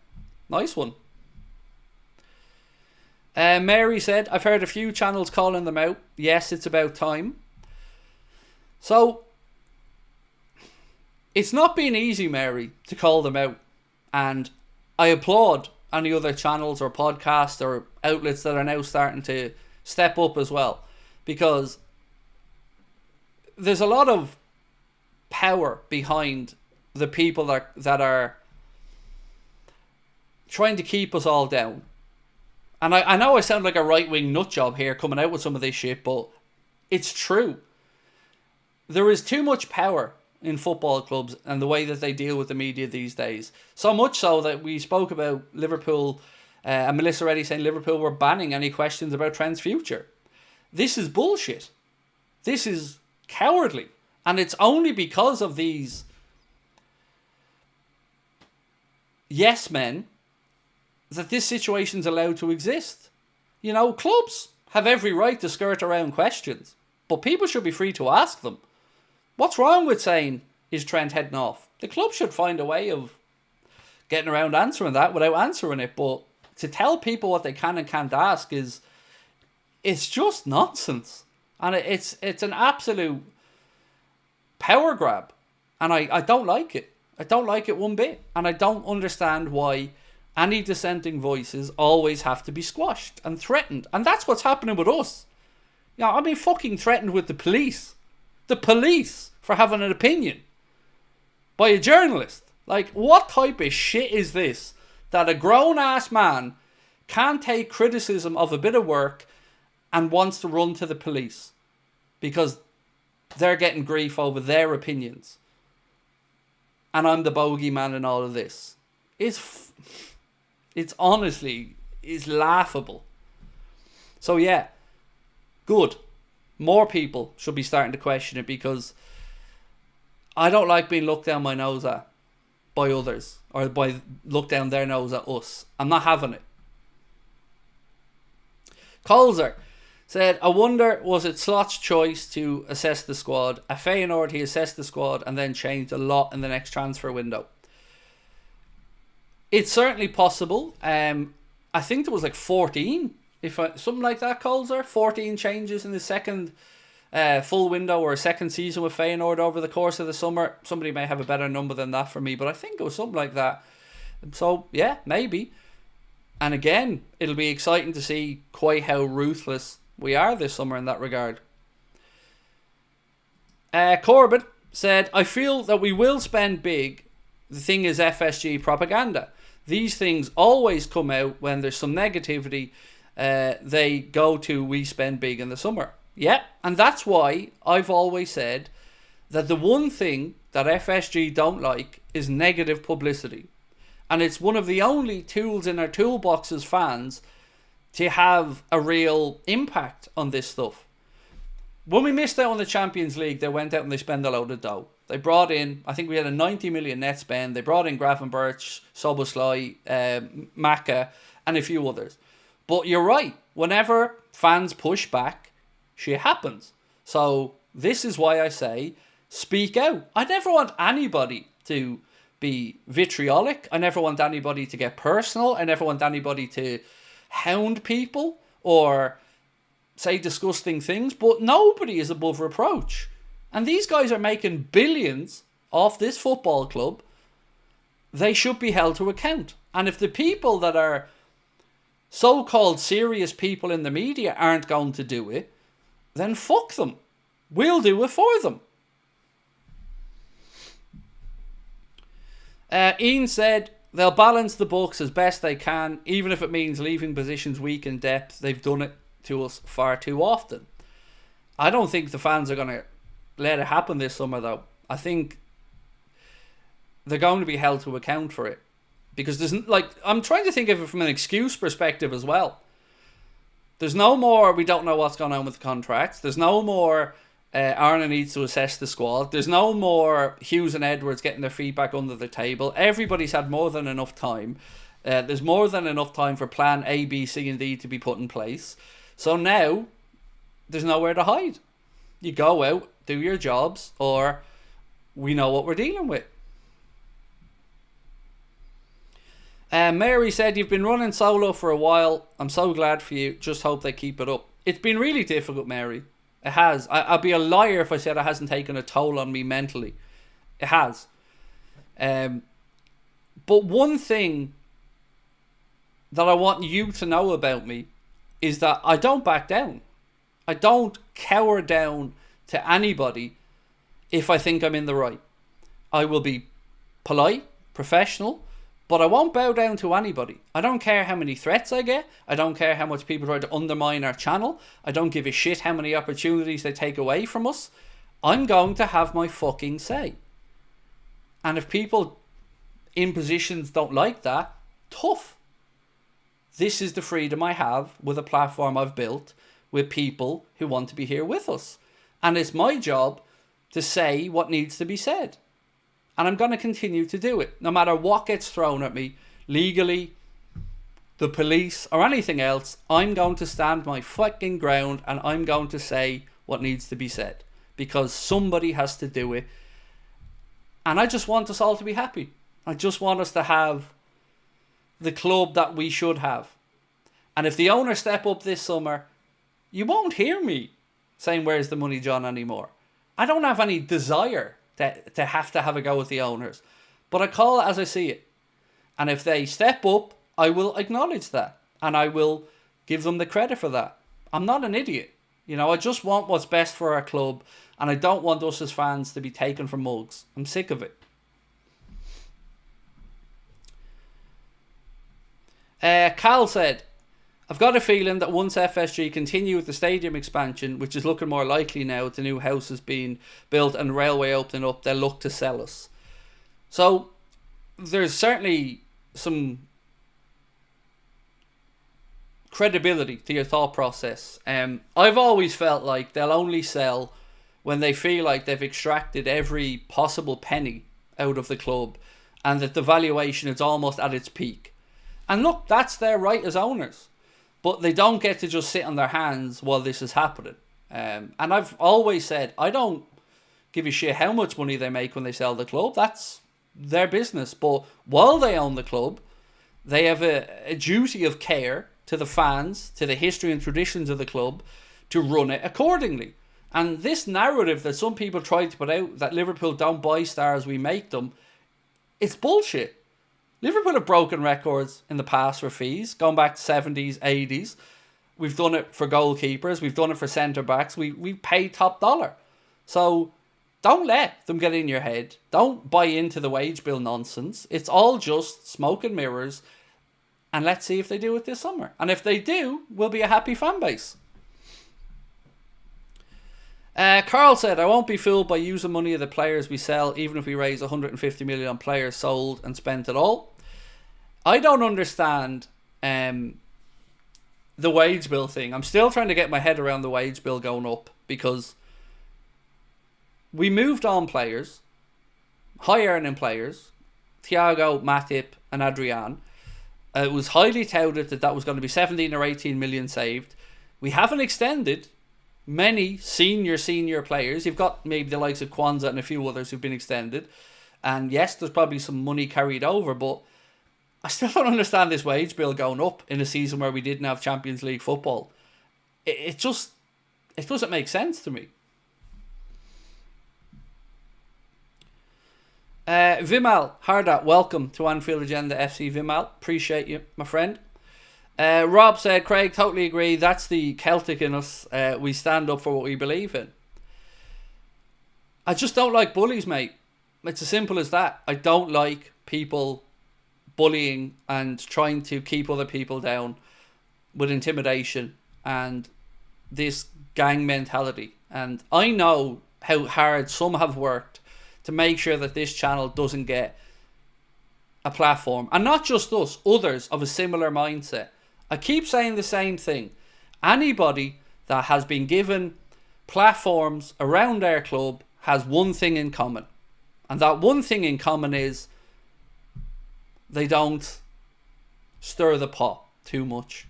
Nice one. Mary said, I've heard a few channels calling them out. Yes, it's about time. So, it's not been easy, Mary, to call them out. And I applaud any other channels or podcasts or outlets that are now starting to step up as well. Because there's a lot of power behind the people that are trying to keep us all down. And I know I sound like a right-wing nutjob here coming out with some of this shit, but it's true. There is too much power in football clubs and the way that they deal with the media these days. So much so that we spoke about Liverpool, and Melissa Reddy saying Liverpool were banning any questions about Trent's future. This is bullshit. This is cowardly. And it's only because of these yes men that this situation's allowed to exist. You know, clubs have every right to skirt around questions, but people should be free to ask them. What's wrong with saying, is Trent heading off? The club should find a way of getting around answering that without answering it, but to tell people what they can and can't ask it's just nonsense. And it's an absolute power grab. And I don't like it. I don't like it one bit. And I don't understand why any dissenting voices always have to be squashed and threatened. And that's what's happening with us. You know, I mean, fucking threatened with the police. The police for having an opinion by a journalist. Like, what type of shit is this? That a grown-ass man can't take criticism of a bit of work and wants to run to the police because they're getting grief over their opinions. And I'm the bogeyman in all of this. It's honestly, is laughable. So yeah, good. More people should be starting to question it because I don't like being looked down my nose at by others or by look down their nose at us. I'm not having it. Colzer said, I wonder, was it Slot's choice to assess the squad? At Feyenoord, he assessed the squad and then changed a lot in the next transfer window. It's certainly possible. I think there was like 14, something like that, Colzer. 14 changes in the second full window or a second season with Feyenoord over the course of the summer. Somebody may have a better number than that for me, but I think it was something like that. So, yeah, maybe. And again, it'll be exciting to see quite how ruthless we are this summer in that regard. Corbett said, I feel that we will spend big. The thing is FSG propaganda. These things always come out when there's some negativity. They go to we spend big in the summer. Yeah, and that's why I've always said that the one thing that FSG don't like is negative publicity. And it's one of the only tools in our toolbox as fans to have a real impact on this stuff. When we missed out on the Champions League, they went out and they spent a load of dough. They brought in, I think we had a 90 million net spend. They brought in Gravenberch, Soboslai, Maka, and a few others. But you're right. Whenever fans push back, shit happens. So this is why I say, speak out. I never want anybody to be vitriolic. I never want anybody to get personal. I never want anybody to hound people or say disgusting things. But nobody is above reproach. And these guys are making billions off this football club. They should be held to account. And if the people that are so-called serious people in the media aren't going to do it, then fuck them. We'll do it for them. Ian said they'll balance the books as best they can, even if it means leaving positions weak in depth. They've done it to us far too often. I don't think the fans are going to let it happen this summer, though. I think they're going to be held to account for it. Because there's, like, I'm trying to think of it from an excuse perspective as well. There's no more, we don't know what's going on with the contracts. There's no more, Arna needs to assess the squad. There's no more Hughes and Edwards getting their feet back under the table. Everybody's had more than enough time. There's more than enough time for plan A, B, C, and D to be put in place. So now, there's nowhere to hide. You go out, do your jobs, or we know what we're dealing with. Mary said, you've been running solo for a while. I'm so glad for you. Just hope they keep it up. It's been really difficult, Mary. It has. I'd be a liar if I said it hasn't taken a toll on me mentally. It has. But one thing that I want you to know about me is that I don't back down. I don't cower down to anybody if I think I'm in the right. I will be polite, professional, but I won't bow down to anybody. I don't care how many threats I get. I don't care how much people try to undermine our channel. I don't give a shit how many opportunities they take away from us. I'm going to have my fucking say. And if people in positions don't like that, tough. This is the freedom I have with a platform I've built with people who want to be here with us. And it's my job to say what needs to be said. And I'm going to continue to do it. No matter what gets thrown at me, legally, the police, or anything else, I'm going to stand my fucking ground and I'm going to say what needs to be said. Because somebody has to do it. And I just want us all to be happy. I just want us to have the club that we should have. And if the owners step up this summer, you won't hear me saying, where's the money, John, anymore. I don't have any desire to have a go with the owners. But I call it as I see it. And if they step up, I will acknowledge that. And I will give them the credit for that. I'm not an idiot. You know, I just want what's best for our club. And I don't want us as fans to be taken for mugs. I'm sick of it. Cal said, I've got a feeling that once FSG continue with the stadium expansion, which is looking more likely now with the new houses being built and railway opening up, they'll look to sell us. So there's certainly some credibility to your thought process. I've always felt like they'll only sell when they feel like they've extracted every possible penny out of the club and that the valuation is almost at its peak. And look, that's their right as owners. But they don't get to just sit on their hands while this is happening. And I've always said, I don't give a shit how much money they make when they sell the club. That's their business. But while they own the club, they have a duty of care to the fans, to the history and traditions of the club, to run it accordingly. And this narrative that some people try to put out, that Liverpool don't buy stars, we make them, it's bullshit. Liverpool have broken records in the past for fees, going back to 70s, 80s. We've done it for goalkeepers. We've done it for centre-backs. We pay top dollar. So don't let them get in your head. Don't buy into the wage bill nonsense. It's all just smoke and mirrors. And let's see if they do it this summer. And if they do, we'll be a happy fan base. Carl said, I won't be fooled by using money of the players we sell, even if we raise 150 million on players sold and spent it all. I don't understand the wage bill thing. I'm still trying to get my head around the wage bill going up, because we moved on players, high earning players, Thiago, Matip and Adrian. It was highly touted that was going to be 17 or 18 million saved. We haven't extended many senior players. You've got maybe the likes of Kwanzaa and a few others who've been extended. And yes, there's probably some money carried over, but I still don't understand this wage bill going up in a season where we didn't have Champions League football. It doesn't make sense to me. Vimal Harda, welcome to Anfield Agenda FC, Vimal. Appreciate you, my friend. Rob said, Craig, totally agree. That's the Celtic in us. We stand up for what we believe in. I just don't like bullies, mate. It's as simple as that. I don't like people bullying and trying to keep other people down with intimidation and this gang mentality. And I know how hard some have worked to make sure that this channel doesn't get a platform. And not just us, others of a similar mindset. I keep saying the same thing. Anybody that has been given platforms around our club has one thing in common. And that one thing in common is they don't stir the pot too much.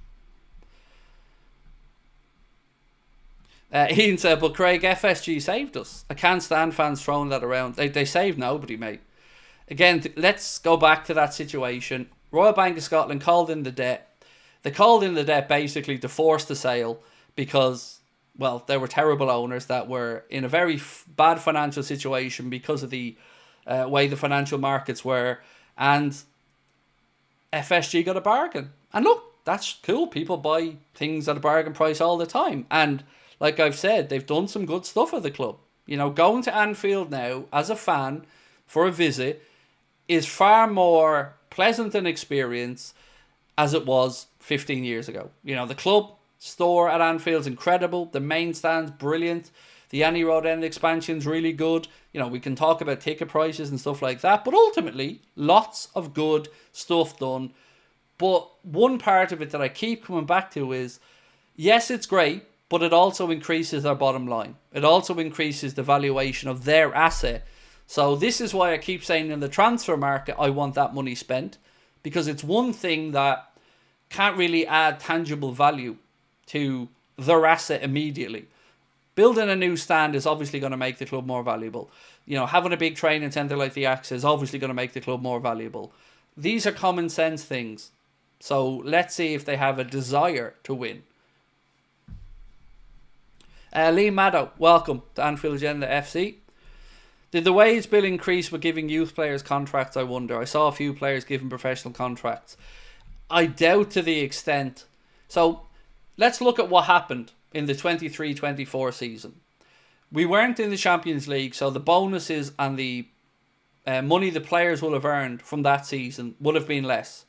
Ian said, but Craig, FSG saved us. I can't stand fans throwing that around. They saved nobody, mate. Again, let's go back to that situation. Royal Bank of Scotland called in the debt. They called in the debt basically to force the sale because, well, they were terrible owners that were in a very bad financial situation because of the way the financial markets were. And FSG got a bargain. And look, that's cool. People buy things at a bargain price all the time. And like I've said, they've done some good stuff at the club. You know, going to Anfield now as a fan for a visit is far more pleasant an experience as it was 15 years ago. You know, the club store at Anfield's incredible. The main stand's brilliant. The Annie Road End expansion's really good. You know, we can talk about ticket prices and stuff like that. But ultimately, lots of good stuff done. But one part of it that I keep coming back to is, yes, it's great, but it also increases their bottom line. It also increases the valuation of their asset. So this is why I keep saying in the transfer market, I want that money spent. Because it's one thing that can't really add tangible value to their asset immediately. Building a new stand is obviously going to make the club more valuable. You know, having a big training centre like the Axe is obviously going to make the club more valuable. These are common sense things. So let's see if they have a desire to win. Lee Maddow, welcome to Anfield Agenda FC. Did the wage bill increase with giving youth players contracts, I wonder? I saw a few players given professional contracts. I doubt to the extent. So let's look at what happened in the 23-24 season. We weren't in the Champions League, so the bonuses and the money the players will have earned from that season would have been less.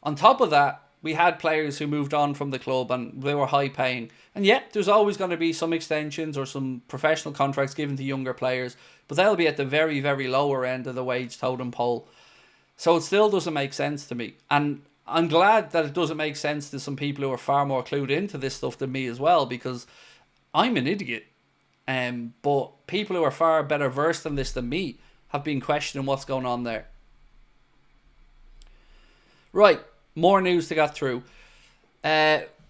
On top of that, we had players who moved on from the club and they were high paying. And yet, there's always going to be some extensions or some professional contracts given to younger players, but they'll be at the very, very lower end of the wage totem pole. So it still doesn't make sense to me. And I'm glad that it doesn't make sense to some people who are far more clued into this stuff than me as well, because I'm an idiot. But people who are far better versed in this than me have been questioning what's going on there. Right, more news to get through.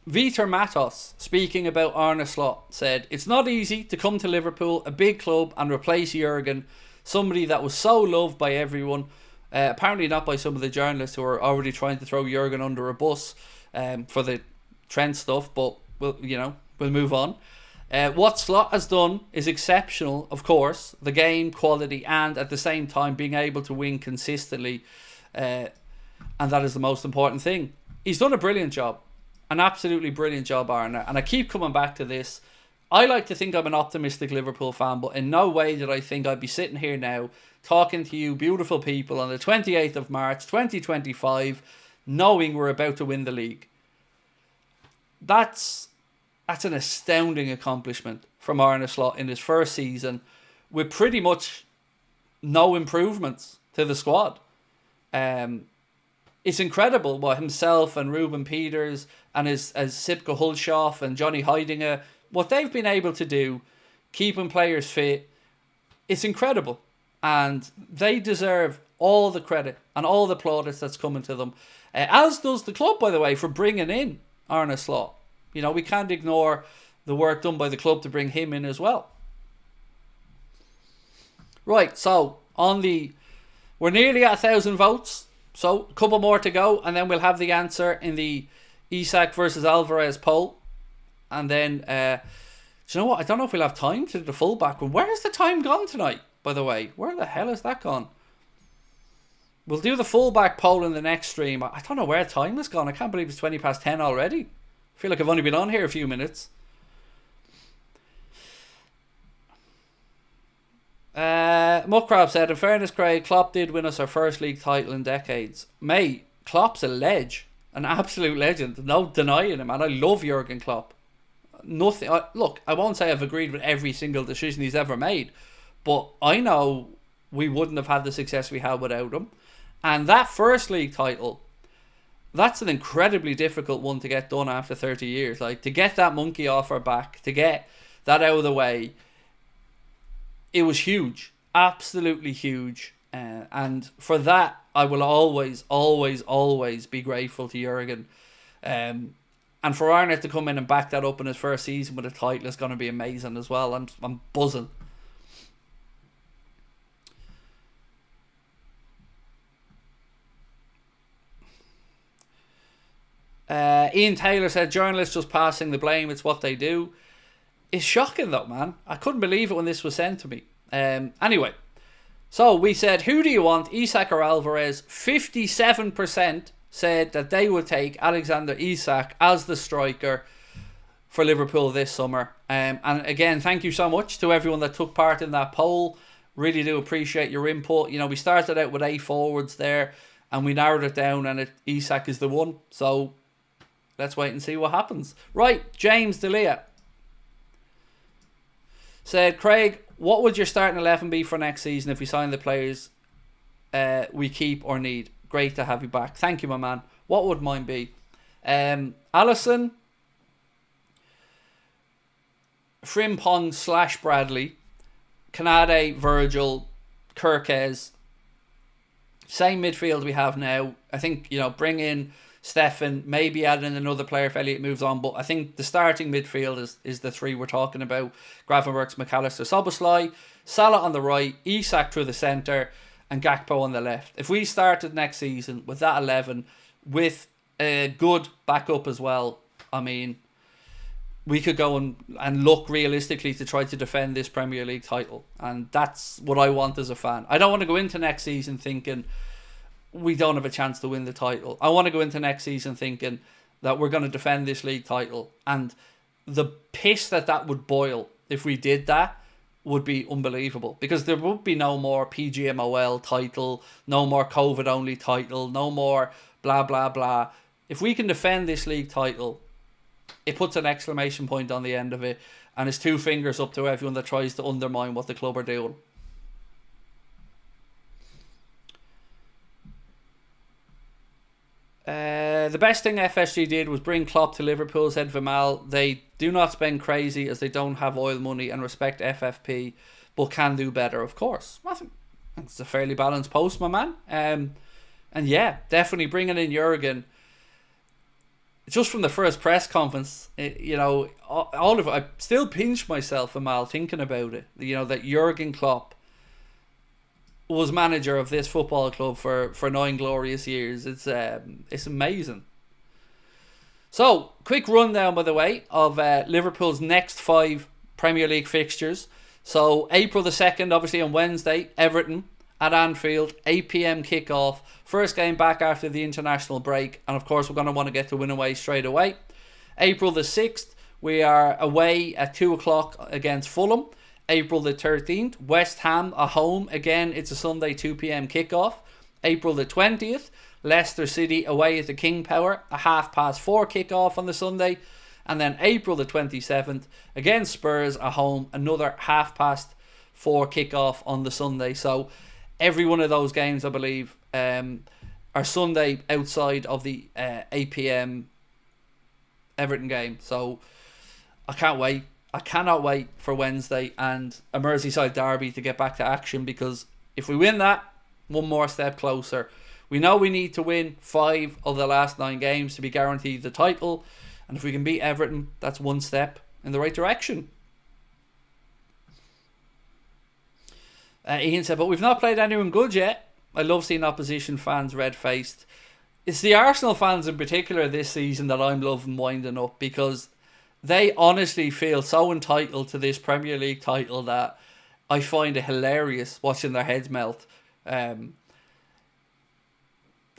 Vitor Matos, speaking about Arne Slot, said, it's not easy to come to Liverpool, a big club, and replace Jurgen, somebody that was so loved by everyone. Apparently not by some of the journalists who are already trying to throw Jurgen under a bus for the Trent stuff, but we'll move on. What Slot has done is exceptional, of course. The game quality and at the same time being able to win consistently. And that is the most important thing. He's done a brilliant job. An absolutely brilliant job, Arna. And I keep coming back to this. I like to think I'm an optimistic Liverpool fan, but in no way did I think I'd be sitting here now talking to you beautiful people on the 28th of March 2025 knowing we're about to win the league. That's an astounding accomplishment from Arne Slot in his first season with pretty much no improvements to the squad. It's incredible what himself and Ruben Peters and as Sipke Hulshoff and Johnny Heidinger, what they've been able to do, keeping players fit, it's incredible. And they deserve all the credit and all the plaudits that's coming to them. As does the club, by the way, for bringing in Arne Slot. You know, we can't ignore the work done by the club to bring him in as well. Right, so we're nearly at 1,000 votes. So a couple more to go, and then we'll have the answer in the Isak versus Alvarez poll. And then, do you know what? I don't know if we'll have time to do the fullback one. Where has the time gone tonight, by the way? Where the hell has that gone? We'll do the fullback poll in the next stream. I don't know where time has gone. I can't believe it's 20 past 10 already. I feel like I've only been on here a few minutes. Muckrab said, in fairness, Craig, Klopp did win us our first league title in decades. Mate, Klopp's a ledge. An absolute legend. No denying him. And I love Jurgen Klopp. Look, I won't say I've agreed with every single decision he's ever made. But I know we wouldn't have had the success we had without him. And that first league title, that's an incredibly difficult one to get done after 30 years. Like, to get that monkey off our back, to get that out of the way, it was huge. Absolutely huge. And for that, I will always, always, always be grateful to Jurgen. And for Arnott to come in and back that up in his first season with a title is going to be amazing as well. I'm buzzing. Ian Taylor said, journalists just passing the blame, it's what they do. It's shocking though, man. I couldn't believe it when this was sent to me. Anyway, so we said, who do you want, Isak or Alvarez? 57% said that they would take Alexander Isak as the striker for Liverpool this summer. And again, thank you so much to everyone that took part in that poll. Really do appreciate your input. You know, we started out with 8 forwards there and we narrowed it down, and Isak is the one. So let's wait and see what happens. Right, James D'Elia said, Craig, what would your starting 11 be for next season if we sign the players we keep or need? Great to have you back. Thank you, my man. What would mine be? Alisson, Frimpong / Bradley, Canade, Virgil, Kirkes. Same midfield we have now. I think, you know, bring in Stefan, maybe add in another player if Elliott moves on, but I think the starting midfield is the 3 we're talking about. Gravenberch, McAllister, Szoboszlai, Salah on the right, Isak through the centre, and Gakpo on the left. If we started next season with that 11, with a good backup as well, I mean, we could go and look realistically to try to defend this Premier League title. And that's what I want as a fan. I don't want to go into next season thinking we don't have a chance to win the title. I want to go into next season thinking that we're going to defend this league title. And the piss that would boil if we did that would be unbelievable. Because there would be no more PGMOL title, no more COVID only title, no more blah, blah, blah. If we can defend this league title, it puts an exclamation point on the end of it. And it's 2 fingers up to everyone that tries to undermine what the club are doing. The best thing FSG did was bring Klopp to Liverpool, said Vimal. They do not spend crazy as they don't have oil money and respect FFP, but can do better, of course. I think it's a fairly balanced post, my man. And yeah, definitely bringing in Jurgen. Just from the first press conference, you know, all of it, I still pinch myself, Vimal, thinking about it. You know, that Jurgen Klopp was manager of this football club for 9 glorious years. It's amazing. So, quick rundown, by the way, of Liverpool's next 5 Premier League fixtures. So April the 2nd, obviously on Wednesday, Everton at Anfield, 8 p.m. kickoff. First game back after the international break. And of course, we're going to want to get the win away straight away. April the 6th, we are away at 2 o'clock against Fulham. April the 13th, West Ham at home. Again, it's a Sunday 2 p.m. kickoff. April the 20th, Leicester City away at the King Power, a 4:30 kickoff on the Sunday. And then April the 27th, against Spurs at home, another 4:30 kickoff on the Sunday. So every one of those games, I believe, are Sunday outside of the 8 p.m. Everton game. So I can't wait. I cannot wait for Wednesday and a Merseyside derby to get back to action, because if we win that, one more step closer. We know we need to win 5 of the last 9 games to be guaranteed the title, and if we can beat Everton, that's one step in the right direction. Ian said, but we've not played anyone good yet. I love seeing opposition fans red-faced. It's the Arsenal fans in particular this season that I'm loving winding up, because they honestly feel so entitled to this Premier League title that I find it hilarious watching their heads melt.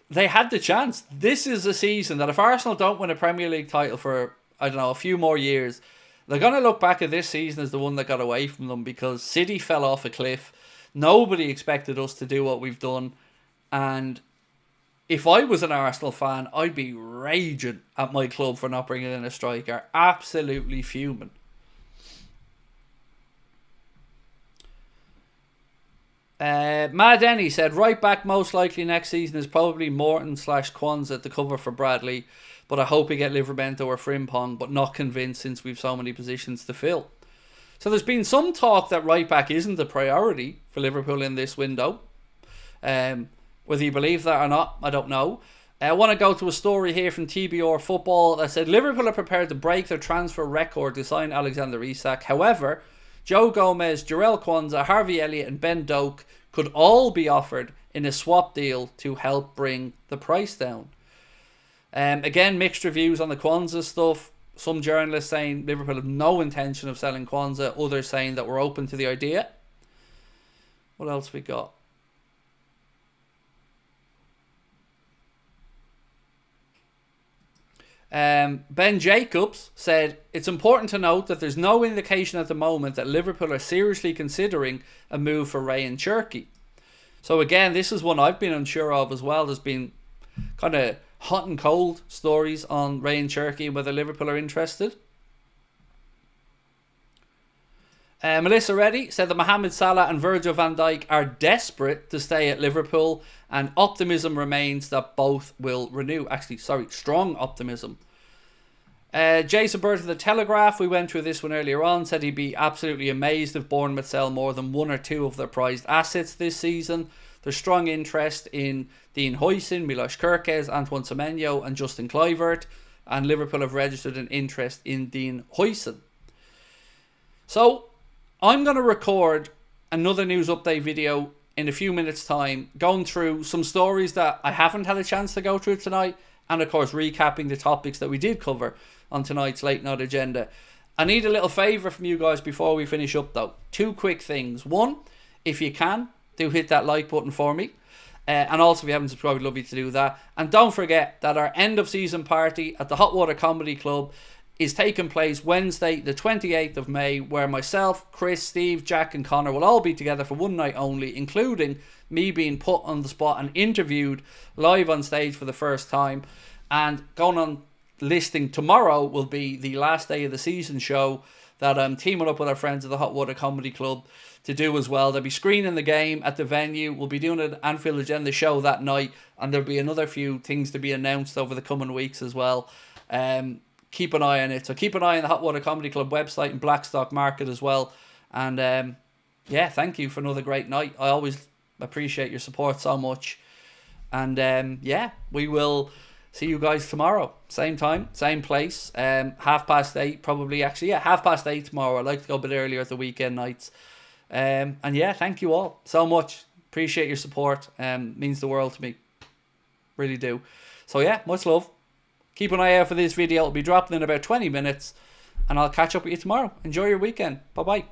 They had the chance. This is a season that if Arsenal don't win a Premier League title for, I don't know, a few more years, they're going to look back at this season as the one that got away from them, because City fell off a cliff. Nobody expected us to do what we've done. And if I was an Arsenal fan, I'd be raging at my club for not bringing in a striker. Absolutely fuming. Mad Denny said, right back most likely next season is probably Morton/Kwanzaa to cover for Bradley, but I hope we get Livramento or Frimpong, but not convinced since we've so many positions to fill. So there's been some talk that right back isn't a priority for Liverpool in this window. Whether you believe that or not, I don't know. I want to go to a story here from TBR Football that said Liverpool are prepared to break their transfer record to sign Alexander Isak. However, Joe Gomez, Jarell Kwanzaa, Harvey Elliott and Ben Doak could all be offered in a swap deal to help bring the price down. Again, mixed reviews on the Kwanzaa stuff. Some journalists saying Liverpool have no intention of selling Kwanzaa. Others saying that we're open to the idea. What else we got? Ben Jacobs said, it's important to note that there's no indication at the moment that Liverpool are seriously considering a move for Ryan Cherki. So again, this is one I've been unsure of as well. There's been kind of hot and cold stories on Ryan Cherki and whether Liverpool are interested. Melissa Reddy said that Mohamed Salah and Virgil van Dijk are desperate to stay at Liverpool, and optimism remains that both will renew. Strong optimism. Jason Burt of The Telegraph, we went through this one earlier on, said he'd be absolutely amazed if Bournemouth sell more than 1 or 2 of their prized assets this season. There's strong interest in Dean Huijsen, Milos Kerkez, Antoine Semenyo and Justin Kluivert, and Liverpool have registered an interest in Dean Huijsen. So I'm going to record another news update video in a few minutes time, going through some stories that I haven't had a chance to go through tonight, and of course recapping the topics that we did cover on tonight's late night agenda. I need a little favour from you guys before we finish up though. 2 quick things. 1, if you can, do hit that like button for me. And also if you haven't subscribed, I'd love you to do that. And don't forget that our end of season party at the Hot Water Comedy Club is taking place Wednesday the 28th of May, where myself, Chris, Steve, Jack and Connor will all be together for one night only, including me being put on the spot and interviewed live on stage for the first time. And going on listing tomorrow will be the last day of the season show that I'm teaming up with our friends at the Hot Water Comedy Club to do as well. They'll be screening the game at the venue. We'll be doing an Anfield Agenda show that night, and there'll be another few things to be announced over the coming weeks as well. Keep an eye on it. So keep an eye on the Hot Water Comedy Club website and Blackstock Market as well. And yeah, thank you for another great night. I always appreciate your support so much. And yeah, we will see you guys tomorrow. Same time, same place. 8:30 probably, actually. Yeah, 8:30 tomorrow. I'd like to go a bit earlier at the weekend nights. And yeah, thank you all so much. Appreciate your support. Means the world to me. Really do. So yeah, much love. Keep an eye out for this video. It'll be dropping in about 20 minutes. and I'll catch up with you tomorrow. Enjoy your weekend. Bye bye.